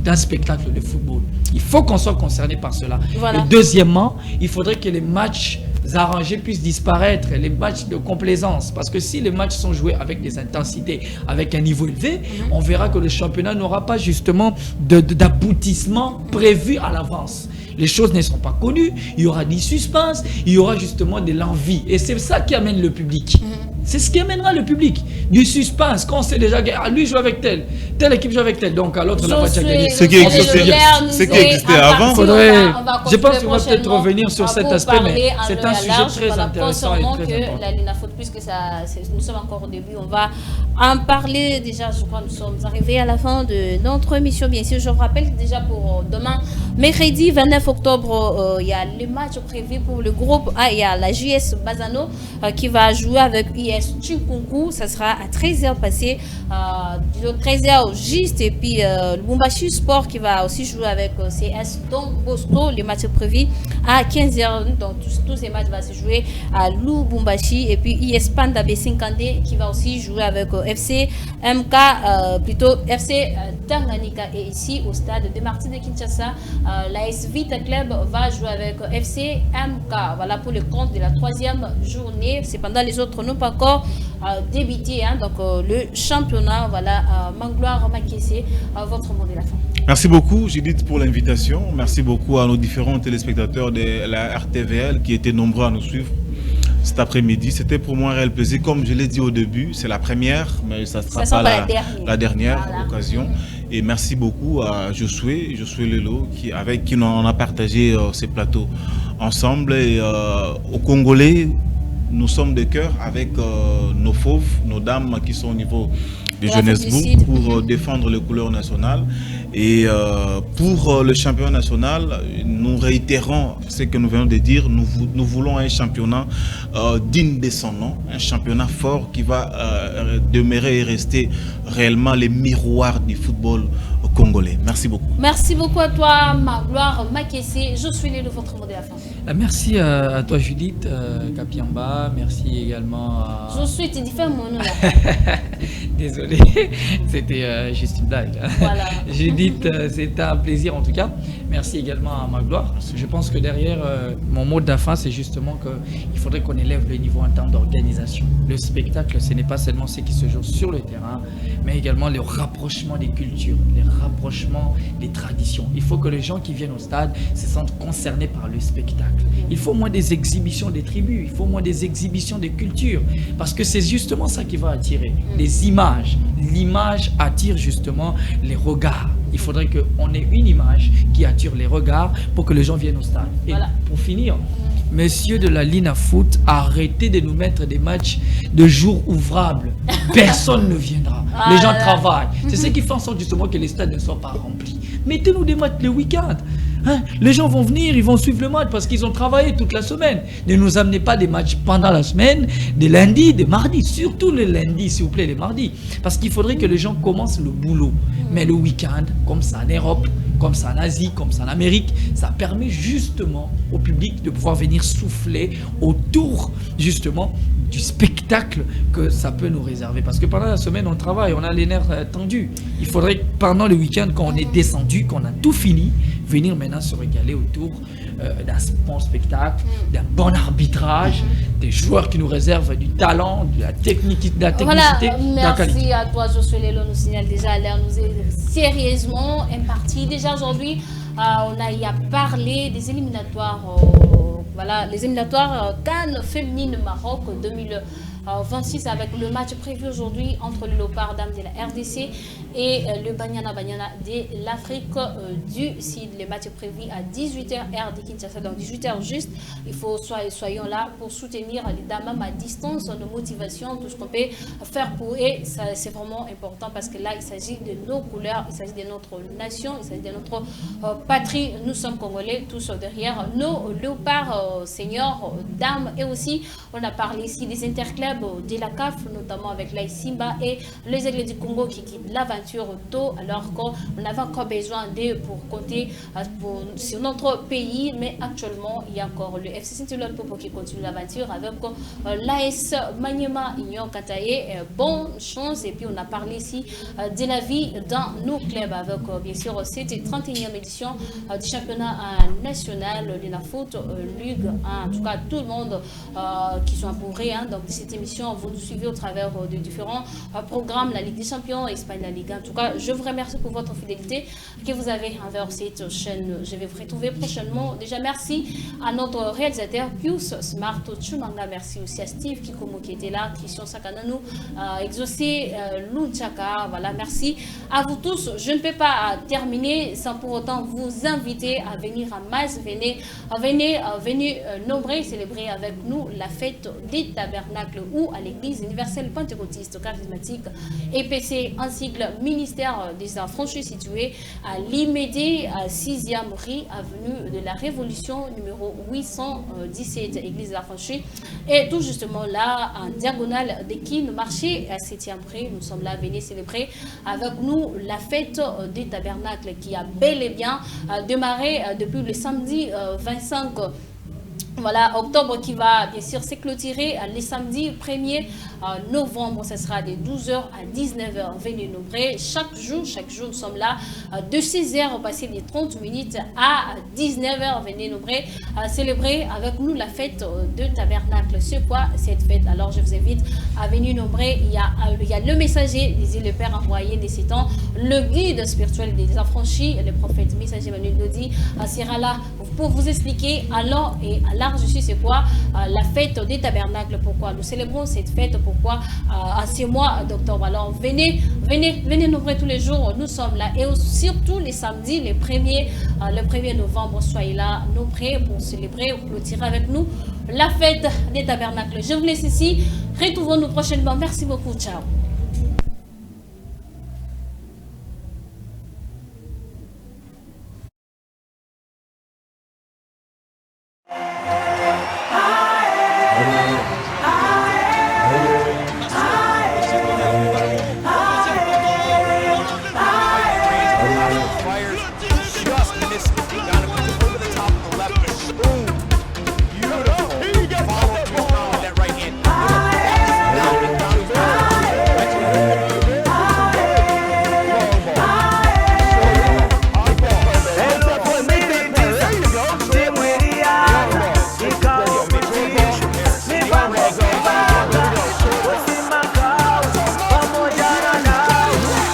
d'un spectacle de football. Il faut qu'on soit concerné par cela. Voilà. Et deuxièmement, il faudrait que les matchs arrangés puissent disparaître, les matchs de complaisance. Parce que si les matchs sont joués avec des intensités, avec un niveau élevé, on verra que le championnat n'aura pas justement d'aboutissement prévu à l'avance. Les choses ne sont pas connues, il y aura du suspense, il y aura justement de l'envie. Et c'est ça qui amène le public. C'est ce qui amènera le public. Du suspense, quand on sait déjà, lui joue avec telle équipe joue avec telle, donc à l'autre n'a pas déjà gagné. Ce qui existait avant. Je pense qu'on va peut-être revenir sur cet aspect, mais c'est un sujet très intéressant et très important. La LINAFOOT, puisque nous sommes encore au début, on va en parler déjà. Je crois que nous sommes arrivés à la fin de notre émission. Bien sûr, je vous rappelle déjà pour demain, mercredi 29 octobre, il y a le match prévu pour le groupe A. Il y a la JS Bazano qui va jouer avec IS Chinkunku. Ça sera à 13h passé, 13h juste. Et puis Lubumbashi Sport qui va aussi jouer avec CS Don Bosco. Le match est prévu à 15h. Donc tous ces matchs vont se jouer à Lubumbashi. Et puis IS Panda B50D qui va aussi jouer avec FC Tanganyika. Et ici au stade de Martyrs de Kinshasa, l'AS Vita Club va jouer avec FC MK. Voilà pour le compte de la 3e journée. Cependant, les autres n'ont pas encore débuté. Donc le championnat, voilà, Mangloire Makessé, votre mot de la fin. Merci beaucoup Judith pour l'invitation. Merci beaucoup à nos différents téléspectateurs de la RTVL qui étaient nombreux à nous suivre cet après-midi. C'était pour moi un réel plaisir. Comme je l'ai dit au début, c'est la première, mais ça ne sera pas la dernière voilà. Occasion. Et merci beaucoup à Josué Lelo, avec qui on a partagé ces plateaux ensemble. Et aux Congolais, nous sommes de cœur avec nos fauves, nos dames qui sont au niveau de Johannesburg pour défendre les couleurs nationales. Et pour le championnat national, nous réitérons ce que nous venons de dire. Nous voulons un championnat digne de son nom, un championnat fort qui va demeurer et rester réellement les miroirs du football congolais. Merci beaucoup. Merci beaucoup à toi, Mangloire Makessé. Je suis de votre mot de la fin. Merci à toi, Judith Kapiamba. Merci également à... Je suis, tu dis fais mon nom là. Désolé, c'était juste une blague. Voilà. Judith, c'était un plaisir en tout cas. Merci également à Mangloire. Je pense que derrière mon mot de la fin, c'est justement qu'il faudrait qu'on élève le niveau en termes d'organisation. Le spectacle, ce n'est pas seulement ce qui se joue sur le terrain, mais également le rapprochement des cultures, les rapprochements des traditions. Il faut que les gens qui viennent au stade se sentent concernés par le spectacle. Il faut moins des exhibitions des tribus, il faut moins des exhibitions des cultures, parce que c'est justement ça qui va attirer les images. L'image attire justement les regards. Il faudrait qu'on ait une image qui attire les regards pour que les gens viennent au stade. Et voilà. Pour finir, messieurs de la LINAFOOT, arrêtez de nous mettre des matchs de jours ouvrables. Personne ne viendra. Les gens travaillent. C'est ce qui fait en sorte justement que les stades ne soient pas remplis. Mettez-nous des matchs le week-end. Hein? Les gens vont venir, ils vont suivre le match parce qu'ils ont travaillé toute la semaine. Ne nous amenez pas des matchs pendant la semaine, des lundis, des mardis, surtout les lundis, s'il vous plaît, les mardis. Parce qu'il faudrait que les gens commencent le boulot. Mais le week-end, comme ça en Europe, comme ça en Asie, comme ça en Amérique, ça permet justement au public de pouvoir venir souffler autour justement du spectacle que ça peut nous réserver. Parce que pendant la semaine, on travaille, on a les nerfs tendus. Il faudrait que pendant le week-end, quand on est descendu, qu'on a tout fini, venir maintenant se régaler autour d'un bon spectacle, d'un bon arbitrage, des joueurs qui nous réservent du talent, de la technicité, Voilà, de la qualité. merci à toi Josué Lelo, nous signale déjà l'heure nous est sérieusement impartie. Déjà aujourd'hui, on a parlé des éliminatoires, voilà, les éliminatoires CAN féminine Maroc 2026 avec le match prévu aujourd'hui entre le Léopard Dame de la RDC et le Banyana de l'Afrique du Sud. Le match est prévu à 18h heure de Kinshasa, donc 18h juste. Il faut soyons là pour soutenir les dames à distance, de motivation, tout ce qu'on peut faire pour eux. C'est vraiment important parce que là, il s'agit de nos couleurs, il s'agit de notre nation, il s'agit de notre patrie. Nous sommes Congolais, tous derrière nos léopards seniors, dames. Et aussi, on a parlé ici des interclubs de la CAF, notamment avec l'AS Simba et les Aigles du Congo qui quittent l'aventure tôt, alors qu'on avait encore besoin d'eux pour compter sur notre pays. Mais actuellement, il y a encore le FC Saint-Étienne qui continue l'aventure avec l'AS Maniema Union Kataye. Bonne chance. Et puis, on a parlé ici de la vie dans nos clubs avec, bien sûr, cette 31e édition du championnat national de la foot, Ligue 1. En tout cas, tout le monde qui sont amoureux donc cette émission, vous nous suivez au travers de différents programmes, la Ligue des Champions, Espagne, la Ligue 1. En tout cas, je vous remercie pour votre fidélité que vous avez envers cette chaîne. Je vais vous retrouver prochainement. Déjà, merci à notre réalisateur Pius Smart Chumanga. Merci aussi à Steve Kikomo qui était là, Christian Sakananou, Exaucé, Lunchaka. Voilà, merci à vous tous. Je ne peux pas terminer sans pour autant vous inviter à venir à masse. Venez nombreux célébrer avec nous la fête des tabernacles ou à l'église universelle pentecôtiste charismatique EPC, un sigle ministère des affranchis situé à Limédé, à 6e rue avenue de la Révolution numéro 817, église des affranchis. Et tout justement là, en diagonale de Kin, marché à 7e rue, nous sommes là, venez célébrer avec nous la fête des tabernacles qui a bel et bien démarré depuis le samedi 25 octobre, qui va bien sûr se clôturer le samedi 1er novembre. Ce sera de 12h à 19h. Venez nombreux chaque jour, nous sommes là de 16h passer les 30 minutes à 19h. Venez nombreux célébrer avec nous la fête de tabernacle. C'est quoi cette fête? Alors je vous invite à venir nombreux. Il y a le messager, disait le Père envoyé de ces temps, le guide spirituel des affranchis, le prophète messager Manuel Dodi sera là pour vous expliquer alors et à large c'est quoi la fête des tabernacles, pourquoi nous célébrons cette fête, pourquoi à ce mois d'octobre. Alors venez nombreux tous les jours, nous sommes là, et surtout les samedis, le 1er novembre, soyez là, nous prêts pour célébrer, pour clôturer avec nous la fête des tabernacles. Je vous laisse ici, retrouvons-nous prochainement. Merci beaucoup, ciao.